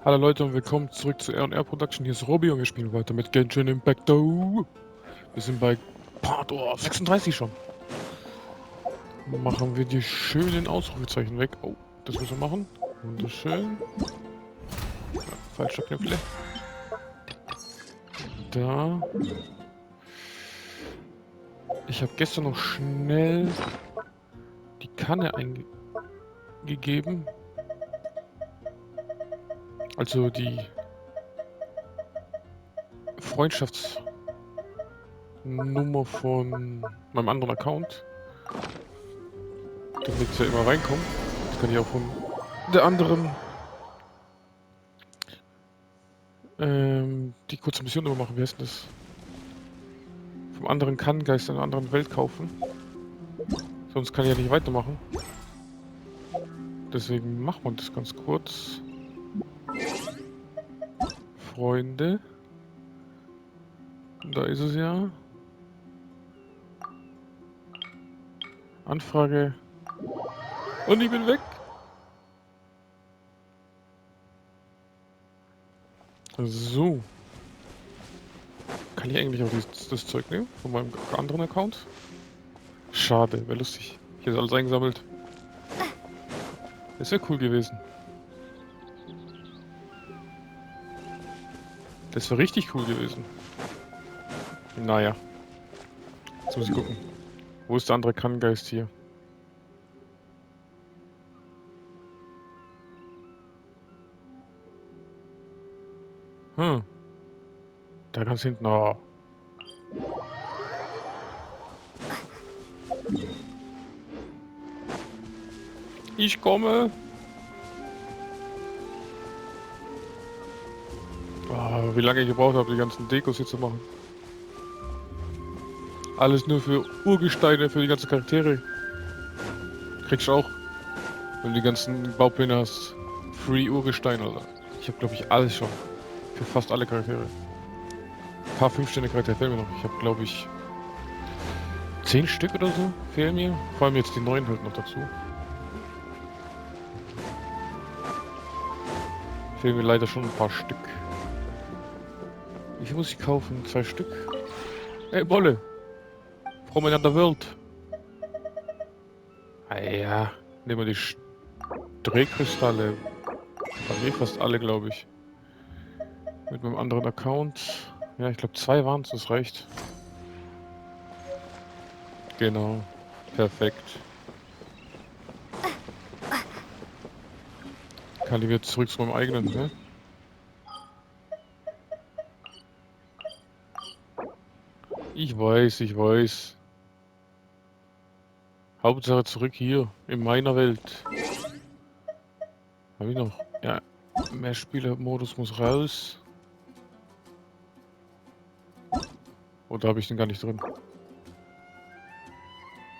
Hallo Leute und willkommen zurück zu R&R Production. Hier ist Robby und wir spielen weiter mit Genshin Impact. Wir sind bei Part 36 schon. Machen wir die schönen Ausrufezeichen weg. Oh, das müssen wir machen. Wunderschön. Ja, falscher Knöpfle. Da. Ich habe gestern noch schnell die Kanne eingegeben. Also die Freundschaftsnummer von meinem anderen Account. Damit sie immer reinkommen. Das kann ich auch von der anderen die kurze Mission immer machen. Wie heißt das? Vom anderen Kann-Geist in einer anderen Welt kaufen. Sonst kann ich ja nicht weitermachen. Deswegen machen wir das ganz kurz. Freunde. Da ist es ja. Anfrage. Und ich bin weg. So. Kann ich eigentlich auch das Zeug nehmen? Von meinem anderen Account? Schade, wäre lustig. Hier ist alles eingesammelt. Das wäre cool gewesen. Das wäre richtig cool gewesen. Naja. Jetzt muss ich gucken. Wo ist der andere Kann-Geist hier? Da ganz hinten. Oh. Ich komme. Oh, wie lange ich gebraucht habe, die ganzen Dekos hier zu machen. Alles nur für Urgesteine, für die ganzen Charaktere. Kriegst du auch, wenn du die ganzen Baupläne hast. Free Urgestein, oder? Ich habe, glaube ich, alles schon. Für fast alle Charaktere. Ein paar 5-Sterne-Charaktere fehlen mir noch. Ich habe, glaube ich, 10 Stück oder so fehlen mir. Vor allem jetzt die neuen halt noch dazu. Fehlen mir leider schon ein paar Stück. Wie viel muss ich kaufen? 2 Stück? Hey, Bolle! From another world! Ah ja, nehmen wir die Drehkristalle. Haben wir fast alle, glaube ich. Mit meinem anderen Account. Ja, ich glaube 2 waren es, das reicht. Genau. Perfekt. Kann ich wieder zurück zu meinem eigenen, ne? Ich weiß, ich weiß. Hauptsache zurück hier, in meiner Welt. Habe ich noch? Ja, Mehrspieler-Modus muss raus. Oder habe ich den gar nicht drin?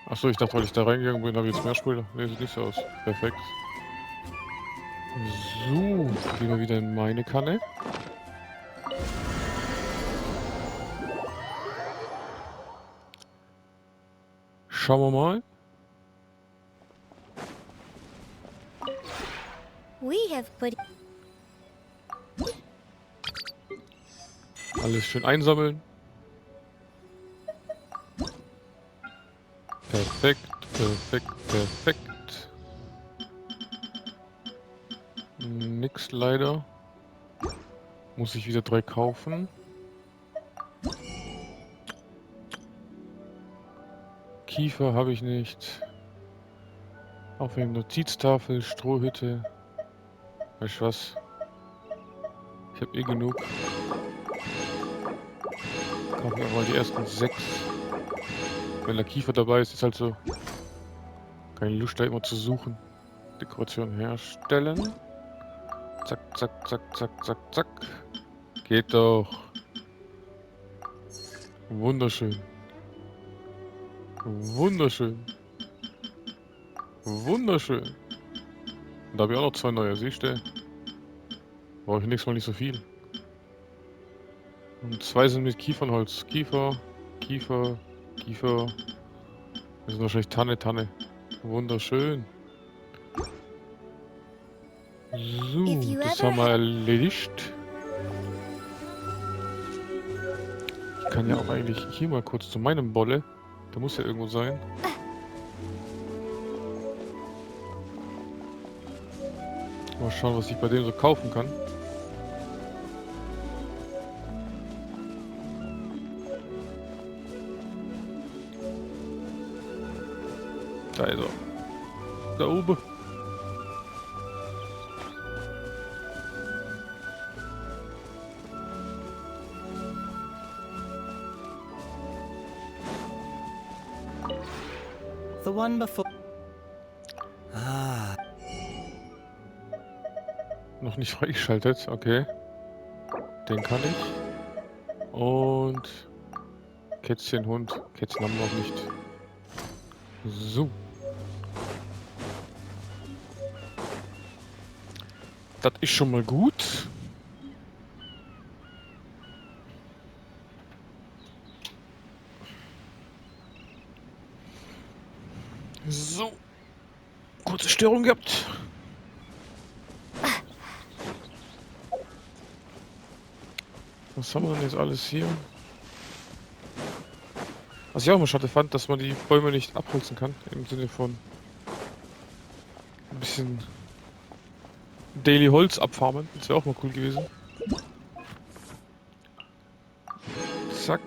Achso, ich dachte, weil ich da reingegangen bin, habe ich jetzt Mehrspieler. Ne, sieht nicht so aus. Perfekt. So, gehen wir wieder in meine Kanne. Schauen wir mal. Alles schön einsammeln. Perfekt, perfekt, perfekt. Nix leider. Muss ich wieder 3 kaufen. Kiefer habe ich nicht. Aufnehmen, Notiztafel, Strohhütte. Weißt du was? Ich habe eh genug. Kaufen wir mal die ersten 6. Wenn der Kiefer dabei ist, ist halt so. Keine Lust da immer zu suchen. Dekoration herstellen. Zack, zack, zack, zack, zack, zack. Geht doch. Wunderschön. Wunderschön. Wunderschön. Und da habe ich auch noch 2 neue, siehst du? Brauche ich nächstes Mal nicht so viel. Und 2 sind mit Kiefernholz. Kiefer, Kiefer, Kiefer. Das ist wahrscheinlich Tanne, Tanne. Wunderschön. So, das haben wir erledigt. Ich kann ja auch eigentlich hier mal kurz zu meinem Bolle. Der muss ja irgendwo sein. Mal schauen, was ich bei dem so kaufen kann. Da ist er. Da oben. The one before. Ah. Noch nicht freigeschaltet, okay. Den kann ich. Und Kätzchen, Hund. Kätzchen haben wir noch nicht. So. Das ist schon mal gut. So. Kurze Störung gehabt. Was haben wir denn jetzt alles hier? Was ich auch immer schade fand, dass man die Bäume nicht abholzen kann. Im Sinne von ein bisschen Daily Holz abfarmen. Das wäre auch mal cool gewesen. Zack.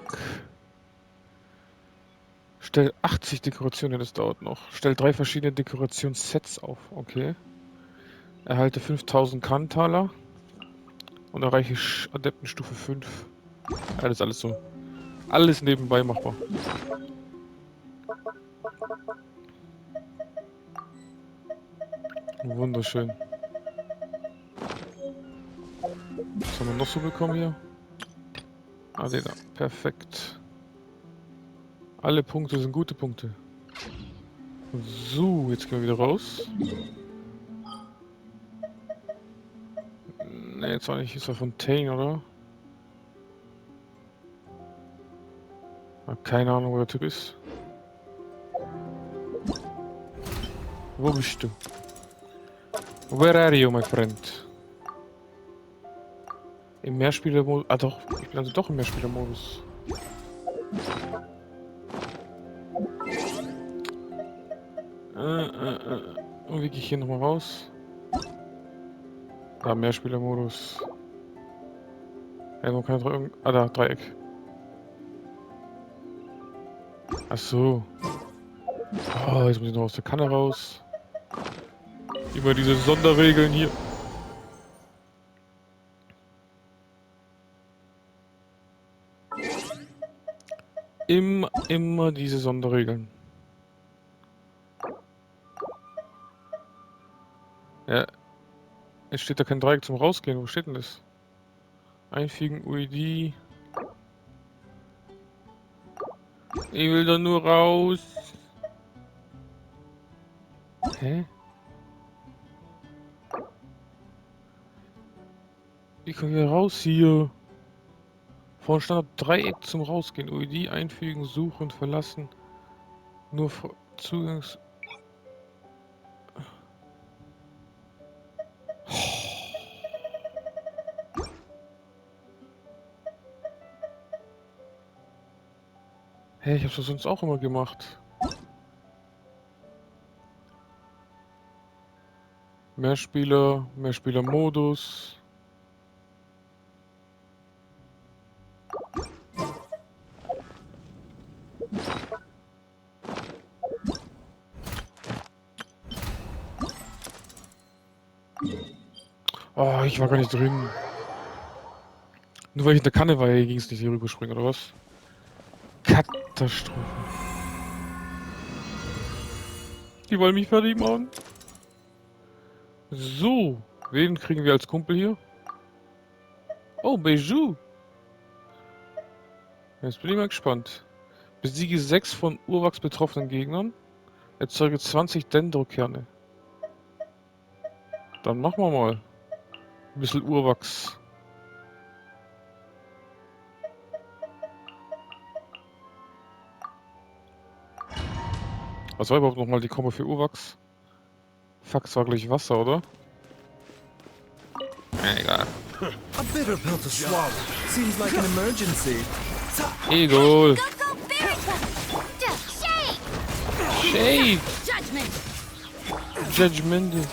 Stell 80 Dekorationen, das dauert noch. Stell 3 verschiedene Dekorationssets auf. Okay. Erhalte 5000 Kantaler. Und erreiche Adeptenstufe 5. Ja, das ist alles so. Alles nebenbei machbar. Wunderschön. Was haben wir noch so bekommen hier? Ah, den da. Perfekt. Alle Punkte sind gute Punkte. So, jetzt gehen wir wieder raus. Ne, jetzt war nicht, ist er Fontaine, oder? Keine Ahnung, wo der Typ ist. Wo bist du? Where are you, my friend? Im Mehrspielermodus. Ah doch, ich bin also doch im Mehrspielermodus. Und wie gehe ich hier nochmal raus? Da, Mehrspielermodus. Ja, man kann drücken. Ah, da, Dreieck. Ach so. Oh, jetzt muss ich noch aus der Kanne raus. Immer diese Sonderregeln hier. Immer diese Sonderregeln. Ja. Jetzt steht da kein Dreieck zum Rausgehen. Wo steht denn das? Einfügen, UID. Ich will da nur raus. Hä? Wie kommen wir raus hier? Vorne stand Dreieck zum Rausgehen. UID einfügen, suchen, verlassen. Nur Zugangs... Hä, ich hab's doch sonst auch immer gemacht. Mehrspielermodus. Oh, ich war gar nicht drin. Nur weil ich in der Kanne war, ging es nicht hier rüberspringen, oder was? Katastrophe. Die wollen mich fertig machen. So, wen kriegen wir als Kumpel hier? Oh, besuch. Jetzt bin ich mal gespannt. Besiege 6 von Urwachs betroffenen Gegnern. Erzeuge 20 Dendrokerne. Dann machen wir mal. Ein bisschen Urwachs. Was war überhaupt nochmal die Komma für Urwachs? Fuck, das war gleich Wasser, oder? Egal. A bitter pill to swallow. Seems like an emergency. Egal. Go, go, very good. Shade. Shade. Judgment. Judgment.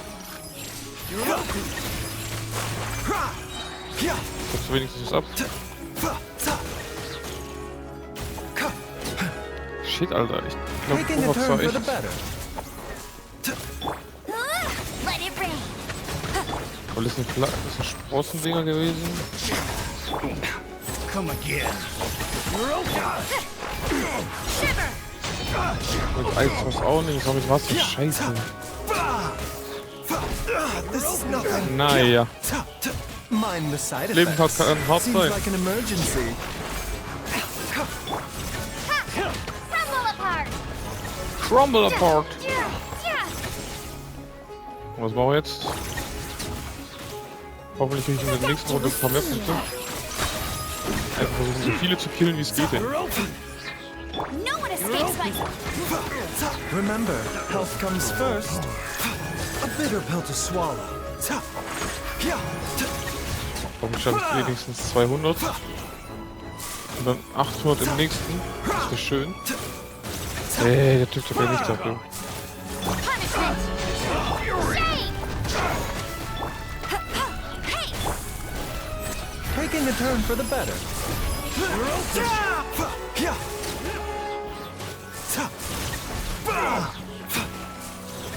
Kannst du wenigstens was ab? Shit, Alter. Ich Taking a glaube, das war turn for the echt. better. Let it rain. Weil das ein Sprossendinger gewesen. Come again. Shiver. Und Eis was auch nicht. Das war mit Wasser. Scheiße. This is nothing. Naja. Mind the side Leben effects. kann hart Seems sein. like an emergency. Crumble apart. Crumble apart. Yeah, yeah. Was machen wir jetzt? Hoffentlich kriege ich in der nächsten Runde ein paar mehr Punkte. Einfach versuchen, so viele zu killen, wie es geht. Ey. No one escapes my... Remember, health comes first. A bitter pill to swallow. Hoffentlich schaffe ich wenigstens 200. Und dann 800 im nächsten. Das wäre schön. Ey, der Typ tut ja nicht dafür. Punishment. Shade. Hey. Taking a turn for the better.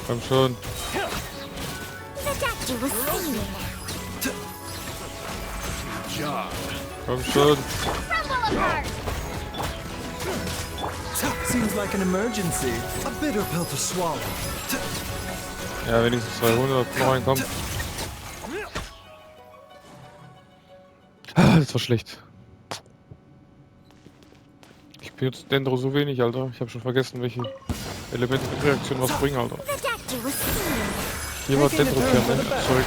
Komm schon. The doctor was seeing. Komm schon. Crumble apart. Seems like an emergency. A bitter pill to swallow. Ja, wenigstens 200. Noch ein, komm. Ah, das war schlecht. Ich benutze Dendro so wenig, Alter. Ich habe schon vergessen, welche Elemente mit Reaktion was bringen, Alter. The doctor was seeing. Hier war Dendro-Kerne erzeugen.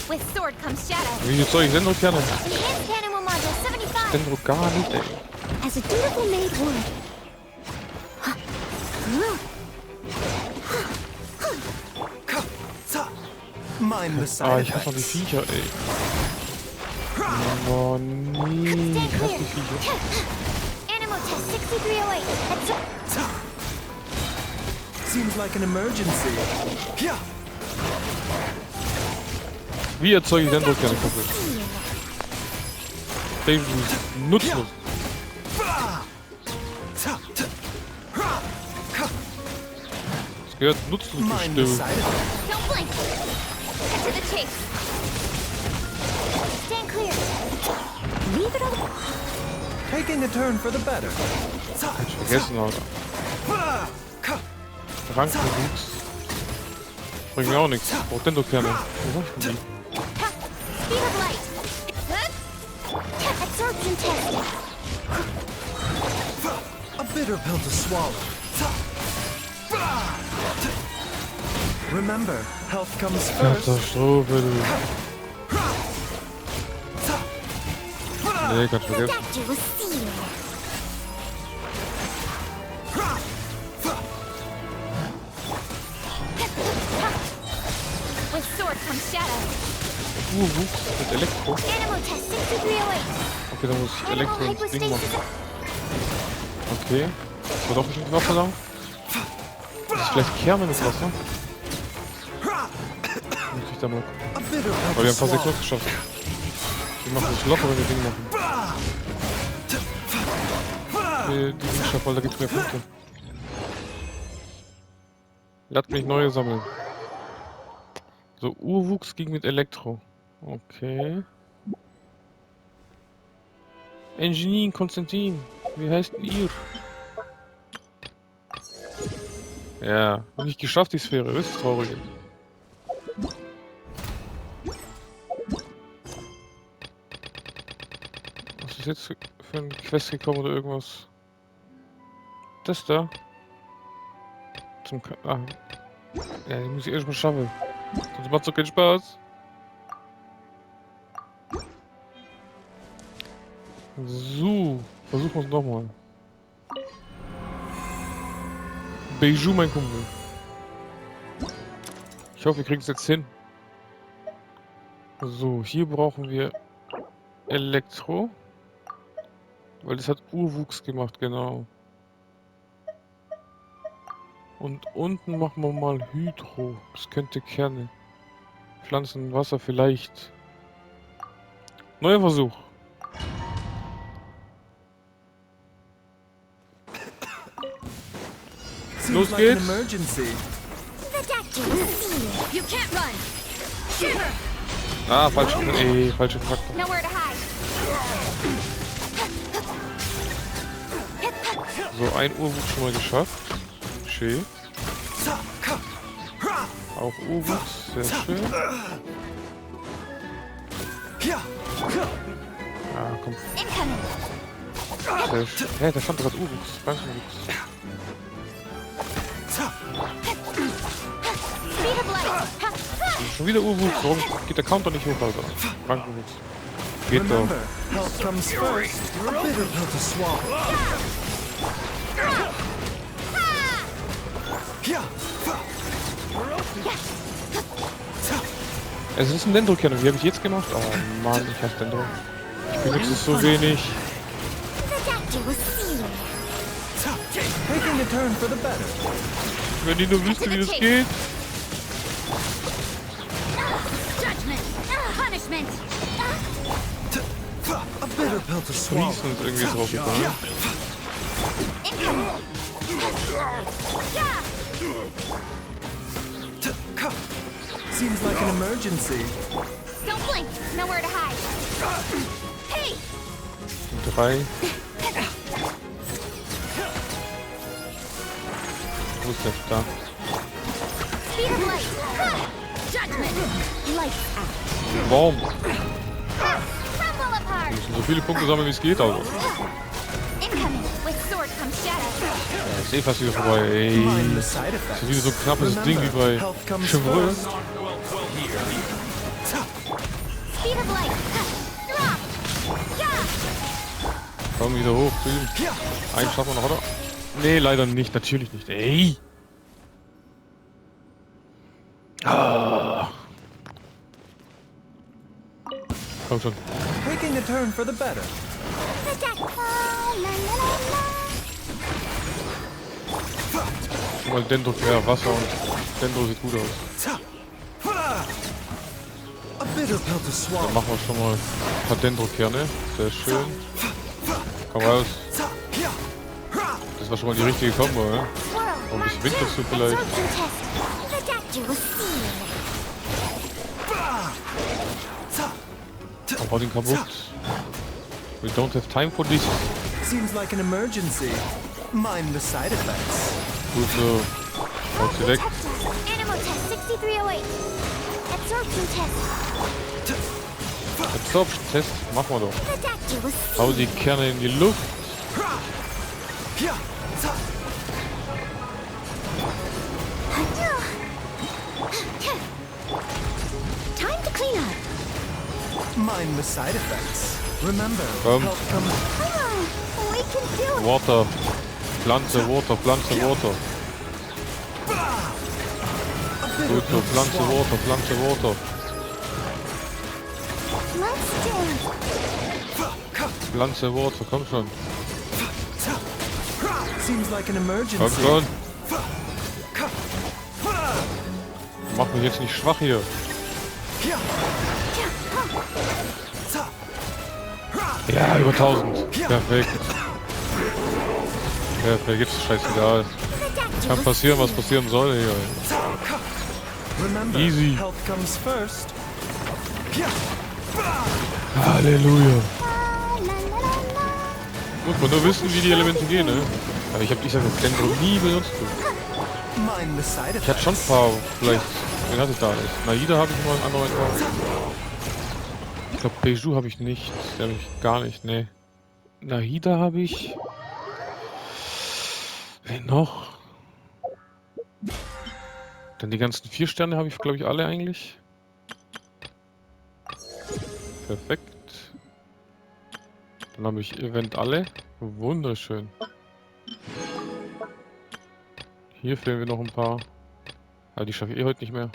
With sword comes shadow. Wie erzeuge ich Dendro-Kerne? Enhanced cannon will module 75. Dendro gar nicht, ey. As a dutiful maid would. Mind the Ah, side ich hasse noch die effects. Viecher, ey. Oh nee, Stay ich hasse clear. die Viecher. Animal test 6308. Seems like an emergency. Wie erzeuge ich Dendro-Kerne kaputt? Baby, nutzlos. Es gehört nutzlos Mind the bestimmt. side effects. Don't blink. Cut to the chase. Stand clear. Leave it alone. Taking a turn for the better. Ich vergessen, Alter. Rankenwuchs. Bringt mir auch nichts. Ich brauch Dendro-Kerne. Wo hab ich denn die? Ha. Speed of light. Good. Absorption test. A bitter pill to swallow. Remember, health comes first. Katastrophe, du. Nee, kannst The vergessen. doctor was seeing. With sword comes shadow. Wuchs mit Elektro. Animal test 6308. Okay, dann muss ich Elektro Animal ins Ding hypostasis. machen. Okay. War doch nicht mit Wasser da? Ist vielleicht Kerne mit Wasser? Muss ich da mal. A bitter Aber pill wir to haben fast 6 swallow. geschafft. Wir machen es locker, wenn wir Ding machen. Die Ding schaffen, weil da gibt's mehr Punkte. Lass mich neue sammeln. So, Urwuchs ging mit Elektro. Okay. Engineer Konstantin, wie heißt denn ihr? Ja, hab ich geschafft, die Sphäre. Das ist traurig. Was ist jetzt für ein Quest gekommen oder irgendwas? Das da? Ja, die muss ich erstmal schaffen. Sonst macht's doch keinen Spaß. So, versuchen wir es nochmal. Beijou, mein Kumpel. Ich hoffe, wir kriegen es jetzt hin. So, hier brauchen wir Elektro. Weil das hat Urwuchs gemacht, genau. Und unten machen wir mal Hydro. Das könnte Kerne. Pflanzen, Wasser vielleicht. Neuer Versuch. Seems Los like an geht's. emergency. The doctor will see you. You can't run. Ah, falsche Faktor. Nowhere to hide. So, ein Urwuchs schon mal geschafft. Schön. Auch Urwuchs, sehr schön. Ah, komm. Incoming. Sehr schön. Hä, da stand gerade Urwuchs. Bankenwuchs. Speed of light. Schon wieder Urwuchs. Warum geht der Counter nicht hoch, Alter? Bankenwuchs. Geht doch. Remember, health comes first. A bitter pill to swallow. Es ist ein Dendro-Kerne. Wie habe ich jetzt gemacht? Oh Mann, ich hasse Dendro. Ich benutze es so wenig. The doctor will see you. Taking a turn for the better. Wenn die nur wüsste, wie das geht. Judgment. Punishment. A bitter pill to swallow. Fließen ist irgendwie drauf gekommen. Incoming. Seems like an emergency. Don't blink. Nowhere to hide. Hey. 3. Wo ist der da? Speed of light. Judgment. Light out. Warum? Crumble apart. Wir müssen so viele Punkte sammeln, wie es geht, Alter. Incoming. With sword comes shadow. Ja, ist eh fast wieder vorbei, ey. Mind the side Das effects. ist wieder so ein knappes Ding wie bei health comes Chevreux. first. Speed of light. Drop. Yeah. Komm wieder hoch zu ihm. Einen schaffen wir noch, oder? Nee, leider nicht. Natürlich nicht. Ey! Ah. Komm schon. Taking a turn for the better. The doctor. Oh, la, la, la, la. Guck mal, Dendro, ja, Wasser und Dendro sieht gut aus. A bitter pill to Dann swallow. machen wir schon mal ein paar Dendro-Kerne. Sehr schön. Komm raus. Das war schon mal die richtige Kombo, ne? Swirl. Oh, ein bisschen Mark Wind two. dazu vielleicht. Absorption test. The doctor will see you. Dann haut ihn kaputt. We don't have time for this. Seems like an emergency. Mind the side effects. Gut so. Haut sie weg. Animal test 6308. Absorption test. Absorption-Test. Machen wir doch. The doctor will see Hau die Kerne in die Luft. Time to clean up. Mind the side effects. Remember, Komm. health comes Come on. We can do it. Water. Pflanze, Water, Pflanze, Water. a bitter Gut so. pill to Pflanze, swallow. Water, Pflanze, Water. Let's dance. Pflanze, Water. Komm schon. Seems like an Komm emergency. schon. Mach mich jetzt nicht schwach hier. Ja, über 1000. Perfekt. Perfekt, jetzt ist scheißegal. The doctor Kann will passieren, was passieren soll hier. Remember, Easy. health comes first. Halleluja. La, la, la, la. Muss man nur wissen, wie die Elemente gehen, ne? Aber ich hab diese Dendro nie benutzt. Mind the side Ich hatte effects. schon ein paar, vielleicht. Wen hatte ich da alles? Naida habe ich mal einen anderen Account. Ich glaube, Beju habe ich nicht. Den habe ich gar nicht, ne. Nahida habe ich. Wen noch? Dann die ganzen 4 Sterne habe ich, glaube ich, alle eigentlich. Perfekt. Dann habe ich Event alle. Wunderschön. Hier fehlen wir noch ein paar. Aber die schaffe ich eh heute nicht mehr.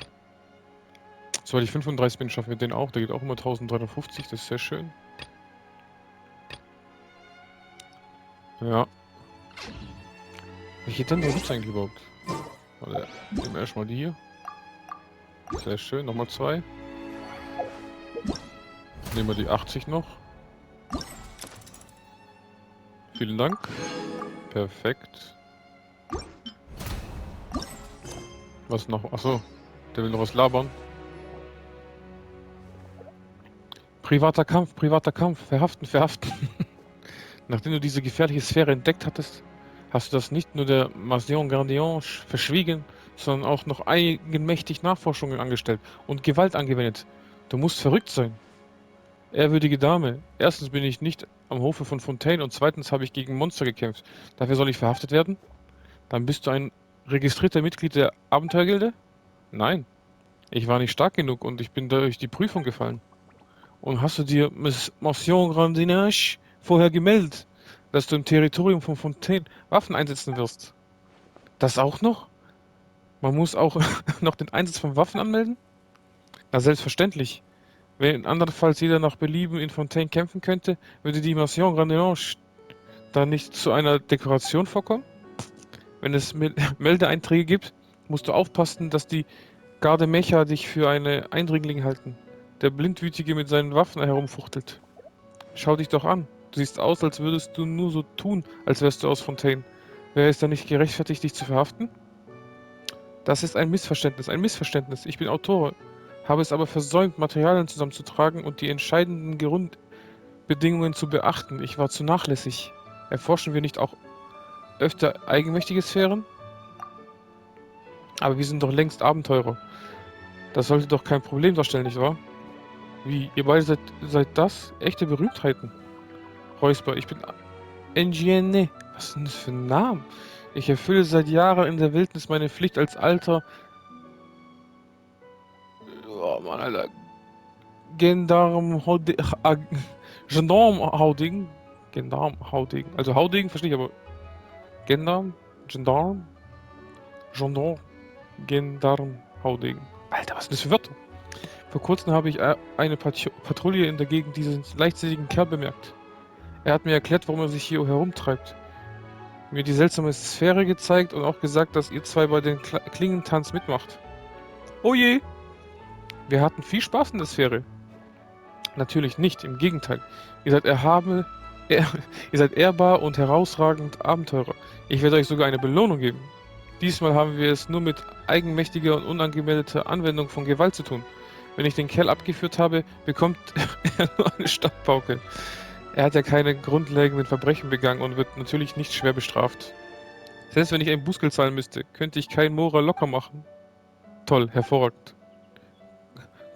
Sobald ich 35 bin, schaffen wir den auch. Der geht auch immer 1350, das ist sehr schön. Ja. Welche Dänder gibt es eigentlich überhaupt? Warte, nehmen wir erstmal die hier. Sehr schön, nochmal 2. Nehmen wir die 80 noch. Vielen Dank. Perfekt. Was noch? Achso, der will noch was labern. Privater Kampf, verhaften, verhaften. Nachdem du diese gefährliche Sphäre entdeckt hattest, hast du das nicht nur der Mission Grandian verschwiegen, sondern auch noch eigenmächtig Nachforschungen angestellt und Gewalt angewendet. Du musst verrückt sein. Ehrwürdige Dame, erstens bin ich nicht am Hofe von Fontaine und zweitens habe ich gegen Monster gekämpft. Dafür soll ich verhaftet werden? Dann bist du ein registrierter Mitglied der Abenteuergilde? Nein, ich war nicht stark genug und ich bin durch die Prüfung gefallen. Und hast du dir Mission Grandinage vorher gemeldet, dass du im Territorium von Fontaine Waffen einsetzen wirst? Das auch noch? Man muss auch noch den Einsatz von Waffen anmelden? Na selbstverständlich. Wenn andernfalls jeder nach Belieben in Fontaine kämpfen könnte, würde die Mission Grandinage dann nicht zu einer Dekoration vorkommen? Wenn es Meldeeinträge gibt, musst du aufpassen, dass die Gardemecher dich für eine Eindringling halten, der Blindwütige mit seinen Waffen herumfuchtelt. Schau dich doch an. Du siehst aus, als würdest du nur so tun, als wärst du aus Fontaine. Wäre es dann nicht gerechtfertigt, dich zu verhaften? Das ist ein Missverständnis, ein Missverständnis. Ich bin Autor, habe es aber versäumt, Materialien zusammenzutragen und die entscheidenden Grundbedingungen zu beachten. Ich war zu nachlässig. Erforschen wir nicht auch öfter eigenmächtige Sphären? Aber wir sind doch längst Abenteurer. Das sollte doch kein Problem darstellen, nicht wahr? Wie, ihr beide seid das? Echte Berühmtheiten? Räusper, ich bin Engine. Was ist denn das für ein Name? Ich erfülle seit Jahren in der Wildnis meine Pflicht als alter... Oh Mann, Alter. Gendarm-Hauding. Gendarm-Hauding. Also Hauding verstehe ich, aber... Gendarm? Gendarm? Gendarm-Hauding. Alter, was ist das für Wörter? Vor kurzem habe ich eine Patrouille in der Gegend diesen leichtsinnigen Kerl bemerkt. Er hat mir erklärt, warum er sich hier herumtreibt. Mir die seltsame Sphäre gezeigt und auch gesagt, dass ihr zwei bei den Klingentanz mitmacht. Oh je! Wir hatten viel Spaß in der Sphäre. Natürlich nicht, im Gegenteil. Ihr seid ihr seid ehrbar und herausragend Abenteurer. Ich werde euch sogar eine Belohnung geben. Diesmal haben wir es nur mit eigenmächtiger und unangemeldeter Anwendung von Gewalt zu tun. Wenn ich den Kerl abgeführt habe, bekommt er nur eine Stadtpauke. Er hat ja keine grundlegenden Verbrechen begangen und wird natürlich nicht schwer bestraft. Selbst wenn ich ein Bußgeld zahlen müsste, könnte ich keinen Mora locker machen. Toll, hervorragend.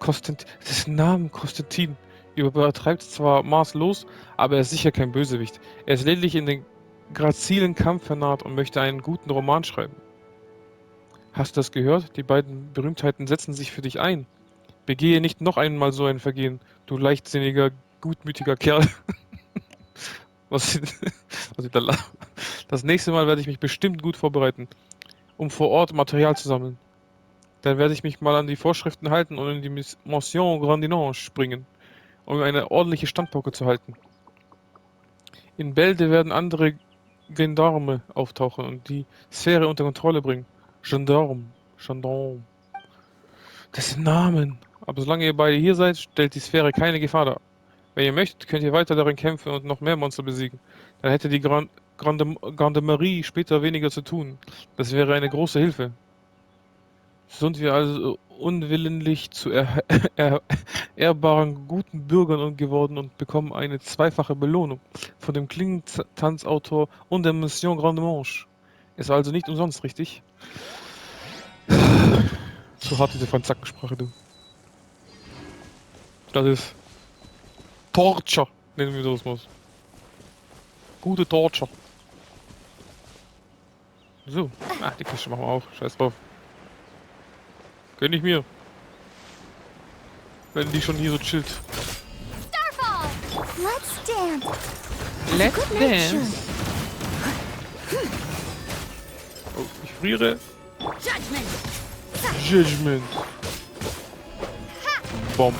Das ist ein Name, Konstantin. Übertreibt zwar maßlos, aber er ist sicher kein Bösewicht. Er ist lediglich in den grazilen Kampf vernarrt und möchte einen guten Roman schreiben. Hast du das gehört? Die beiden Berühmtheiten setzen sich für dich ein. Begehe nicht noch einmal so ein Vergehen, du leichtsinniger, gutmütiger Kerl. Das nächste Mal werde ich mich bestimmt gut vorbereiten, um vor Ort Material zu sammeln. Dann werde ich mich mal an die Vorschriften halten und in die Mission Grandinage springen, um eine ordentliche Standpauke zu halten. In Bälde werden andere Gendarme auftauchen und die Sphäre unter Kontrolle bringen. Gendarme. Das sind Namen. Aber solange ihr beide hier seid, stellt die Sphäre keine Gefahr dar. Wenn ihr möchtet, könnt ihr weiter darin kämpfen und noch mehr Monster besiegen. Dann hätte die Gendarmerie später weniger zu tun. Das wäre eine große Hilfe. Sind wir also unwillentlich zu ehrbaren, guten Bürgern geworden und bekommen eine zweifache Belohnung von dem Klingentanzautor und der Mission Grandinage. Es war also nicht umsonst, richtig? Zu hart diese Franzackensprache, du. Das ist Torture, nennen wir das mal. Gute Torture. So, die Kiste machen wir auf. Scheiß drauf. Gönn ich mir. Wenn die schon hier so chillt. Starfall! Let's dance. Let's Good nature. dance. Oh, ich friere. Judgment. Judgment. Ha! Bomb.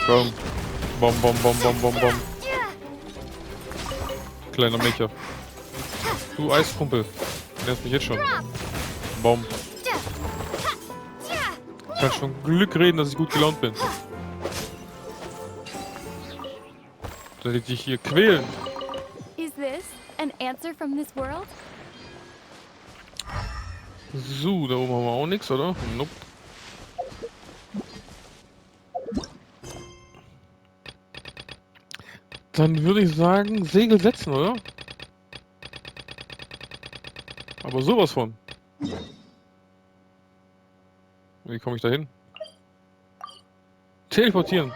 Boom. Bom, bom, bom, bom, bom, bom. Kleiner Mecher. Du Eiskumpel. Nervt mich jetzt schon. Bom. Ich kann schon Glück reden, dass ich gut gelaunt bin. Dass ich dich hier quälen. Is this an answer from this world? So, da oben haben wir auch nichts, oder? Nope. Dann würde ich sagen, Segel setzen, oder? Aber sowas von. Wie komme ich da hin? Teleportieren.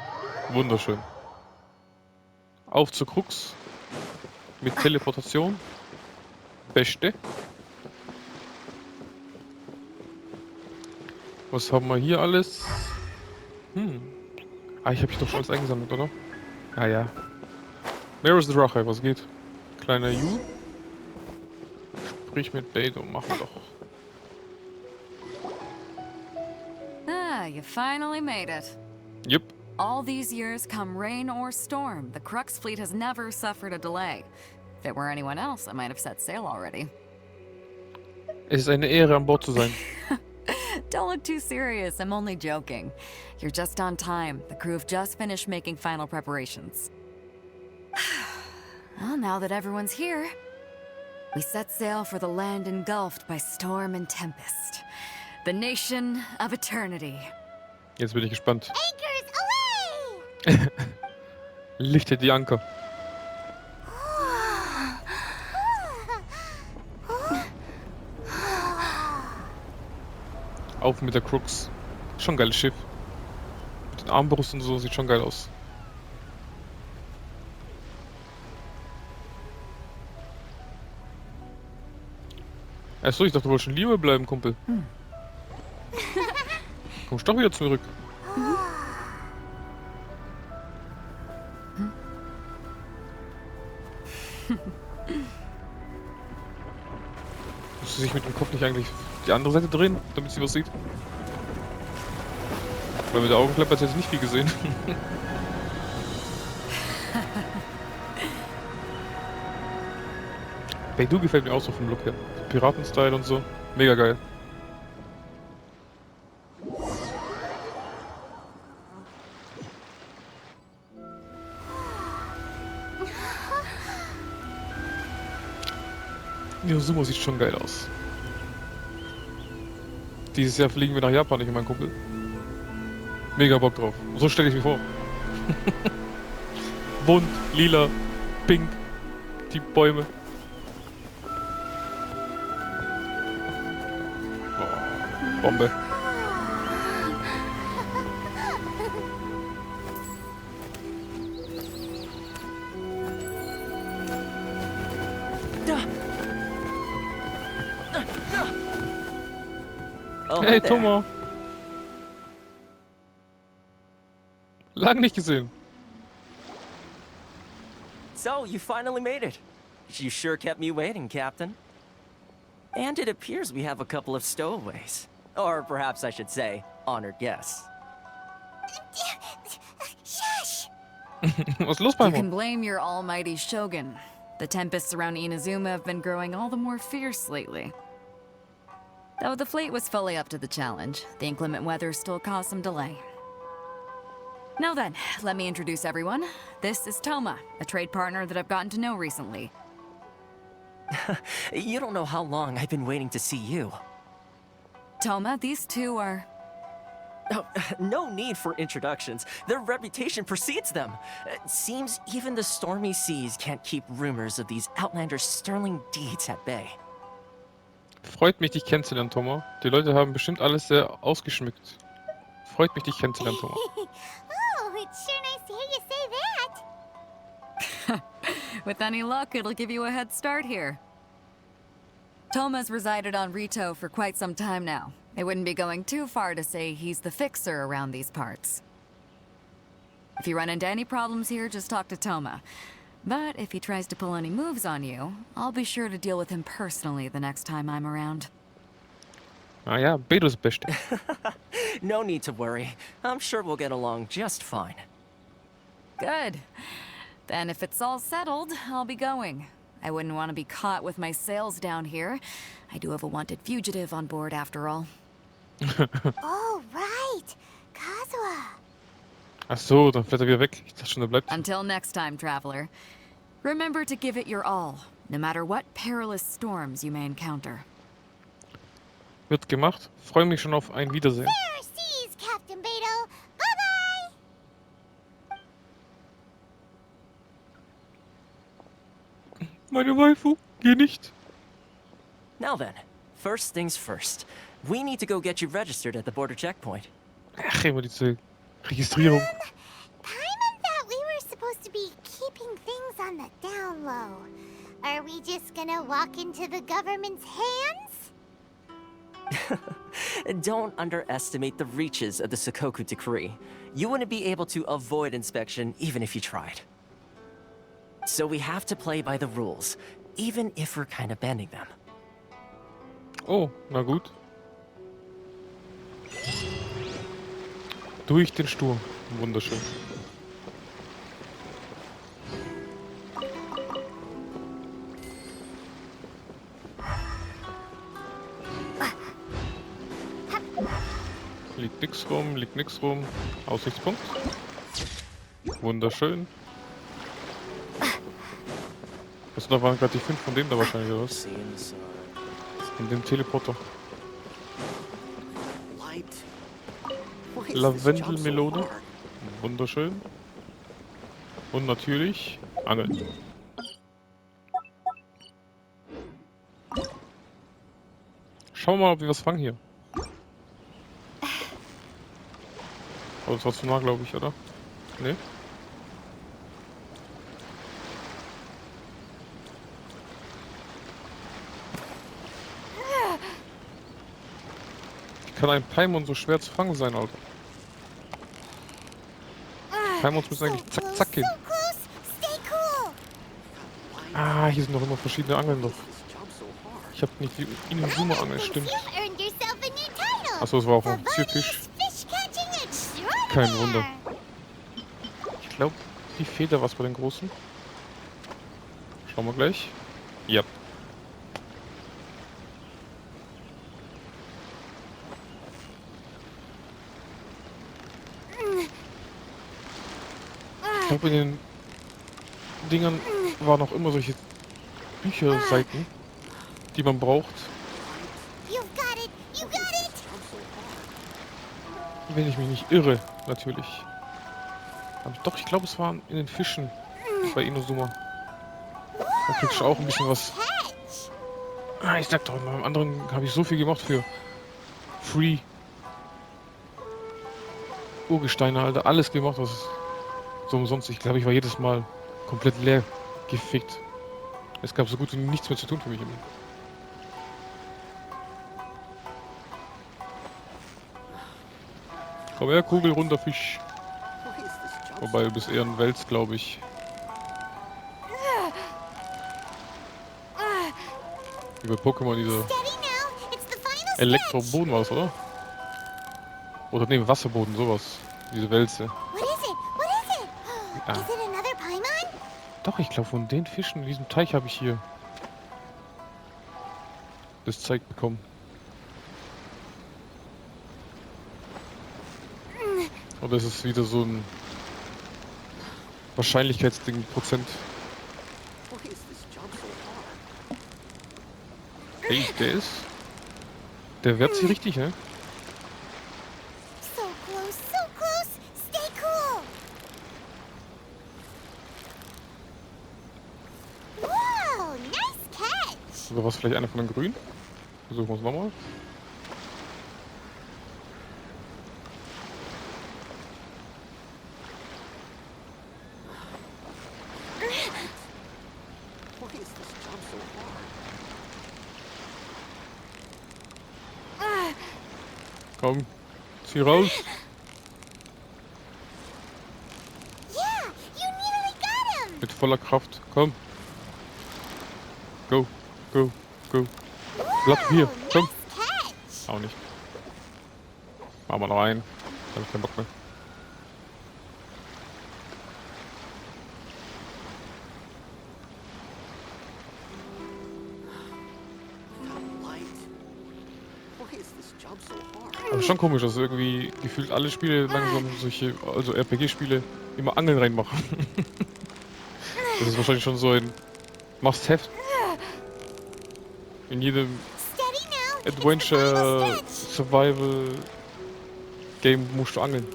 Wunderschön. Auf zur Krux. Mit Teleportation. Beste. Was haben wir hier alles? Ah, ich habe doch schon alles eingesammelt, oder? Ah ja. Where is the Drache? Was geht? Kleiner Ju. Sprich mit Beidou, machen wir doch. Ah, you finally made it. Yep. All these years, come rain or storm, the Crux fleet has never suffered a delay. If it were anyone else, I might have set sail already. Es ist eine Ehre, an Bord zu sein. Don't look too serious, I'm only joking. You're just on time. The crew have just finished making final preparations. Well, now that everyone's here, we set sail for the land engulfed by storm and tempest. The nation of eternity. Jetzt bin ich gespannt. Anchors away! Lichtet die Anker. Auf mit der Crux. Schon ein geiles Schiff. Mit den Armbrust und so, sieht schon geil aus. Achso, ich dachte, du wolltest schon Liyue bleiben, Kumpel. Kommst doch wieder zurück. Musst du sich mit dem Kopf nicht eigentlich die andere Seite drehen, damit sie was sieht? Weil mit der Augenklappe hat sie jetzt nicht viel gesehen. Beidou gefällt mir auch so vom Look her. Piraten-Style und so. Mega geil. Inazuma sieht schon geil aus. Dieses Jahr fliegen wir nach Japan, ich und mein Kumpel. Mega Bock drauf. So stelle ich mir vor. Bunt, lila, pink, die Bäume. Oh, Bombe. Hey, Thomas. Lang nicht gesehen. So, you finally made it. You sure kept me waiting, Captain. And it appears we have a couple of stowaways. Or perhaps I should say, honored guests. Shush! Was ist los, You Palmo? can blame your almighty shogun. The tempests around Inazuma have been growing all the more fierce lately. Though the fleet was fully up to the challenge, the inclement weather still caused some delay. Now then, let me introduce everyone. This is Toma, a trade partner that I've gotten to know recently. You don't know how long I've been waiting to see you. Toma, these two are... Oh, no need for introductions. Their reputation precedes them. Seems even the stormy seas can't keep rumors of these outlanders' sterling deeds at bay. Freut mich, dich kennenzulernen, Thomas. Die Leute haben bestimmt alles sehr ausgeschmückt. Freut mich, dich kennenzulernen, Thomas. Oh, it's sure nice to hear you say that. With any luck, it'll give you a head start here. Toma's resided on Rito for quite some time now. It wouldn't be going too far to say he's the fixer around these parts. If you run into any problems here, just talk to Toma. But if he tries to pull any moves on you, I'll be sure to deal with him personally the next time I'm around. Ah ja, Beto ist das Beste. No need to worry. I'm sure we'll get along just fine. Good. Then if it's all settled, I'll be going. I wouldn't want to be caught with my sails down here. I do have a wanted fugitive on board after all. Oh, right. Kazuha. Ach so, dann fährt er wieder weg. Ich dachte schon, er bleibt. Until next time, traveler. Remember to give it your all, no matter what perilous storms you may encounter. Wird gemacht. Freue mich schon auf ein Wiedersehen. Fair seas, Captain Beto. Bye-bye. Meine Waifu, geh nicht. Now then, first things first. We need to go get you registered at the border checkpoint. Ach, immer diese Registrierung. Paimon thought we were supposed to be keeping things on the down low. Are we just gonna walk into the government's hands? Don't underestimate the reaches of the Sakoku Decree. You wouldn't be able to avoid inspection even if you tried. So we have to play by the rules, even if we're kind of bending them. Oh, na gut. Durch den Sturm. Wunderschön. Liegt nix rum. Aussichtspunkt. Wunderschön. Was da waren gerade die 5 von denen da wahrscheinlich, oder was? In dem Teleporter. Lavendelmelone. Wunderschön. Und natürlich Angeln. Schauen wir mal, ob wir was fangen hier. Aber das war zu nah, glaube ich, oder? Nee? Wie kann ein Paimon so schwer zu fangen sein, Alter? Paimons müssen eigentlich zack, zack gehen. So close. Stay cool. Ah, hier sind noch immer verschiedene Angeln noch. Ich habe nicht die Inazuma-Angel, stimmt. You've earned yourself a new title. Achso, es war auch The ein Zierfisch. Fish catching extraordinaire. Kein Wunder. Ich glaube, hier fehlt da was bei den Großen. Schauen wir gleich. Ja. Ich glaube, in den Dingern waren auch immer solche Bücherseiten, die man braucht, You've got it. You got it. wenn ich mich nicht irre, natürlich. Aber doch, ich glaube, es waren in den Fischen bei Inazuma. Da kriegst du auch ein bisschen was. Catch. Ah, ich sag doch, beim anderen habe ich so viel gemacht für Free. Urgesteine, Alter, alles gemacht, was so umsonst. Ich glaube, ich war jedes Mal komplett leer gefickt. Es gab so gut wie nichts mehr zu tun für mich immer. Komm her, Kugel, runter, Fisch. Wobei, du bist eher ein Wels, glaube ich. Wie bei Pokémon, diese Steady now. It's the final stretch. Elektroboden war das, oder? Oder nee, Wasserboden, sowas. Diese Wälze. What is it? What is it? Ah. Is it another Paimon? Doch, ich glaube, von den Fischen in diesem Teich habe ich hier das Zeug bekommen. Oder ist es wieder so ein Wahrscheinlichkeitsding, Prozent? Hey, der wehrt sich richtig, ne? So close, so close. Stay cool. Whoa, nice catch. Oder war es vielleicht einer von den Grünen? Versuchen wir es nochmal. Komm, zieh raus. Yeah, you nearly got him. Mit voller Kraft. Komm. Go, go, go. Bleib hier. Komm. Nice catch. Auch nicht. Machen wir noch einen. Hab ich keinen Bock mehr. Aber schon komisch, dass irgendwie gefühlt alle Spiele langsam solche, also RPG-Spiele, immer Angeln reinmachen. Das ist wahrscheinlich schon so ein Must-Have. In jedem Steady now. It's the Adventure, final stretch. Survival Game musst du angeln.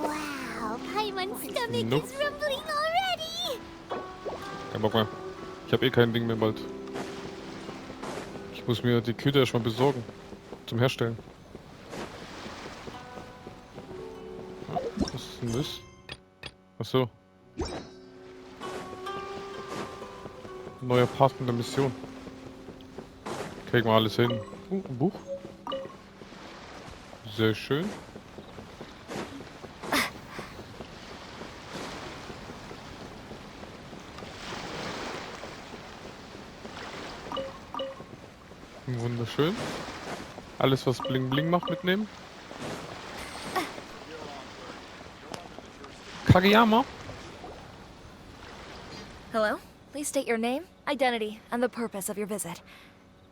Wow, Paimon's stomach Nope. is rumbling already. Kein Bock mehr. Ich habe eh kein Ding mehr bald. Ich muss mir die Köder erstmal besorgen. Zum Herstellen. Was ist denn das? Achso. Neuer Partner der Mission. Kriegen wir alles hin. Ein Buch. Sehr schön. Wunderschön. Alles, was Bling Bling macht, mitnehmen. Kageyama? Hello? Please state your name, identity, and the purpose of your visit.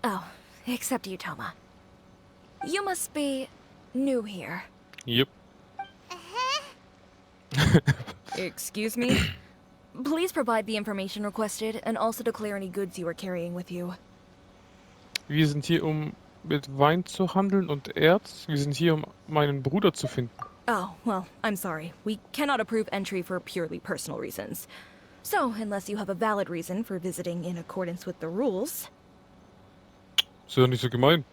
Oh, except you, Toma. You must be new here. Yep. Excuse me? Please provide the information requested and also declare any goods you are carrying with you. Wir sind hier, um mit Wein zu handeln und Erz. Wir sind hier, um meinen Bruder zu finden. Oh, well, I'm sorry. We cannot approve entry for purely personal reasons. So, unless you have a valid reason for visiting in accordance with the rules... Ist ja nicht so gemein.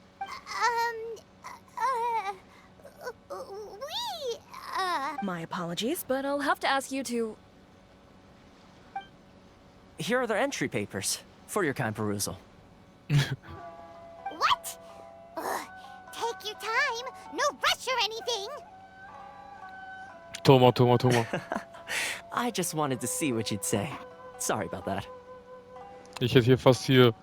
My apologies, but I'll have to ask you to... Here are their entry papers for your kind perusal. What? Ugh, take your time. No rush or anything. Toma. I just wanted to see what you'd say. Sorry about that. Ich hätte hier fast hier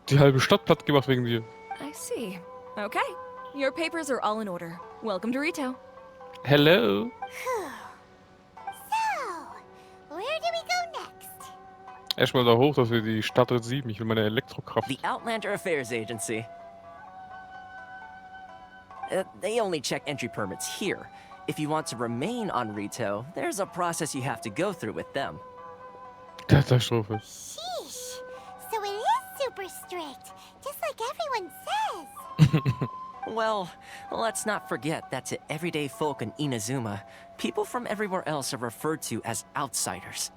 die halbe Stadt platt gemacht wegen dir. I see. Okay. Your papers are all in order. Welcome to Rito. Hello. So, where do we go next? Erstmal da hoch, dass wir die Stadt sieben. Ich will meine Elektrokraft. The Outlander Affairs Agency. They only check entry permits here. If you want to remain on Rito, there's a process you have to go through with them. Katastrophe. Sheesh. So it is super strict, just like everyone says. Well, let's not forget that to everyday folk in Inazuma, people from everywhere else are referred to as outsiders.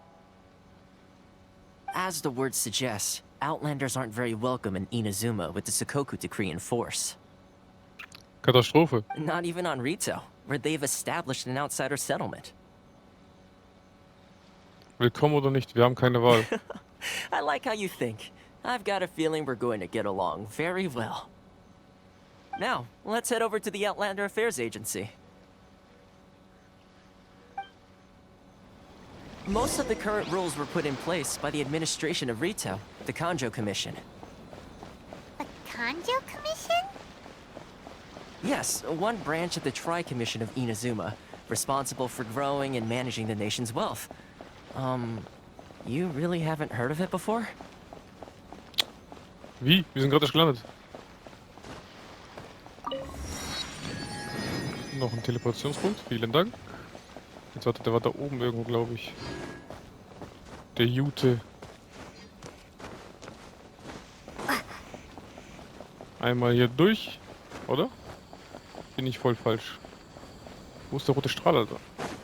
As the word suggests, Outlanders aren't very welcome in Inazuma with the Sakoku Decree in force. Katastrophe. Not even on Rito, where they've established an outsider settlement. Willkommen oder nicht, wir haben keine Wahl. I like how you think. I've got a feeling we're going to get along very well. Now, let's head over to the Outlander Affairs Agency. Most of the current rules were put in place by the administration of Rito, the Kanjo Commission. The Kanjo Commission? Yes, one branch of the Tri-Commission of Inazuma, responsible for growing and managing the nation's wealth. You really haven't heard of it before? Wie? Wir sind gerade erst gelandet. Noch ein Teleportationspunkt, vielen Dank. Jetzt warte, der war da oben irgendwo, glaube ich. Der Jute. Einmal hier durch, oder? Bin ich voll falsch. Wo ist der rote Strahl, Alter?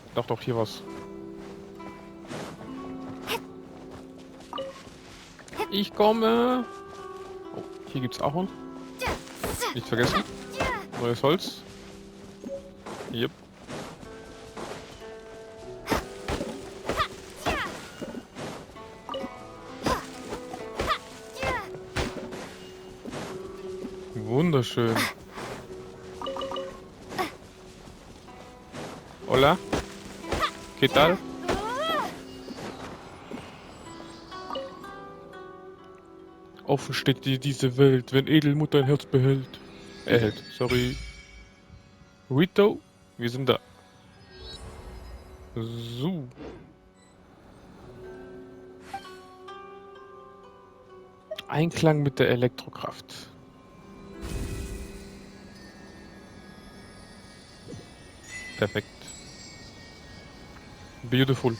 Ich dachte auch hier was. Ich komme! Oh, hier gibt's Ahorn. Nicht vergessen. Neues Holz. Yep. Wunderschön. Hola. ¿Qué tal? Offen steht dir diese Welt, wenn Edelmut dein Herz behält. Erhält, sorry. Rito, wir sind da. So. Einklang mit der Elektrokraft. Perfekt. Beautiful.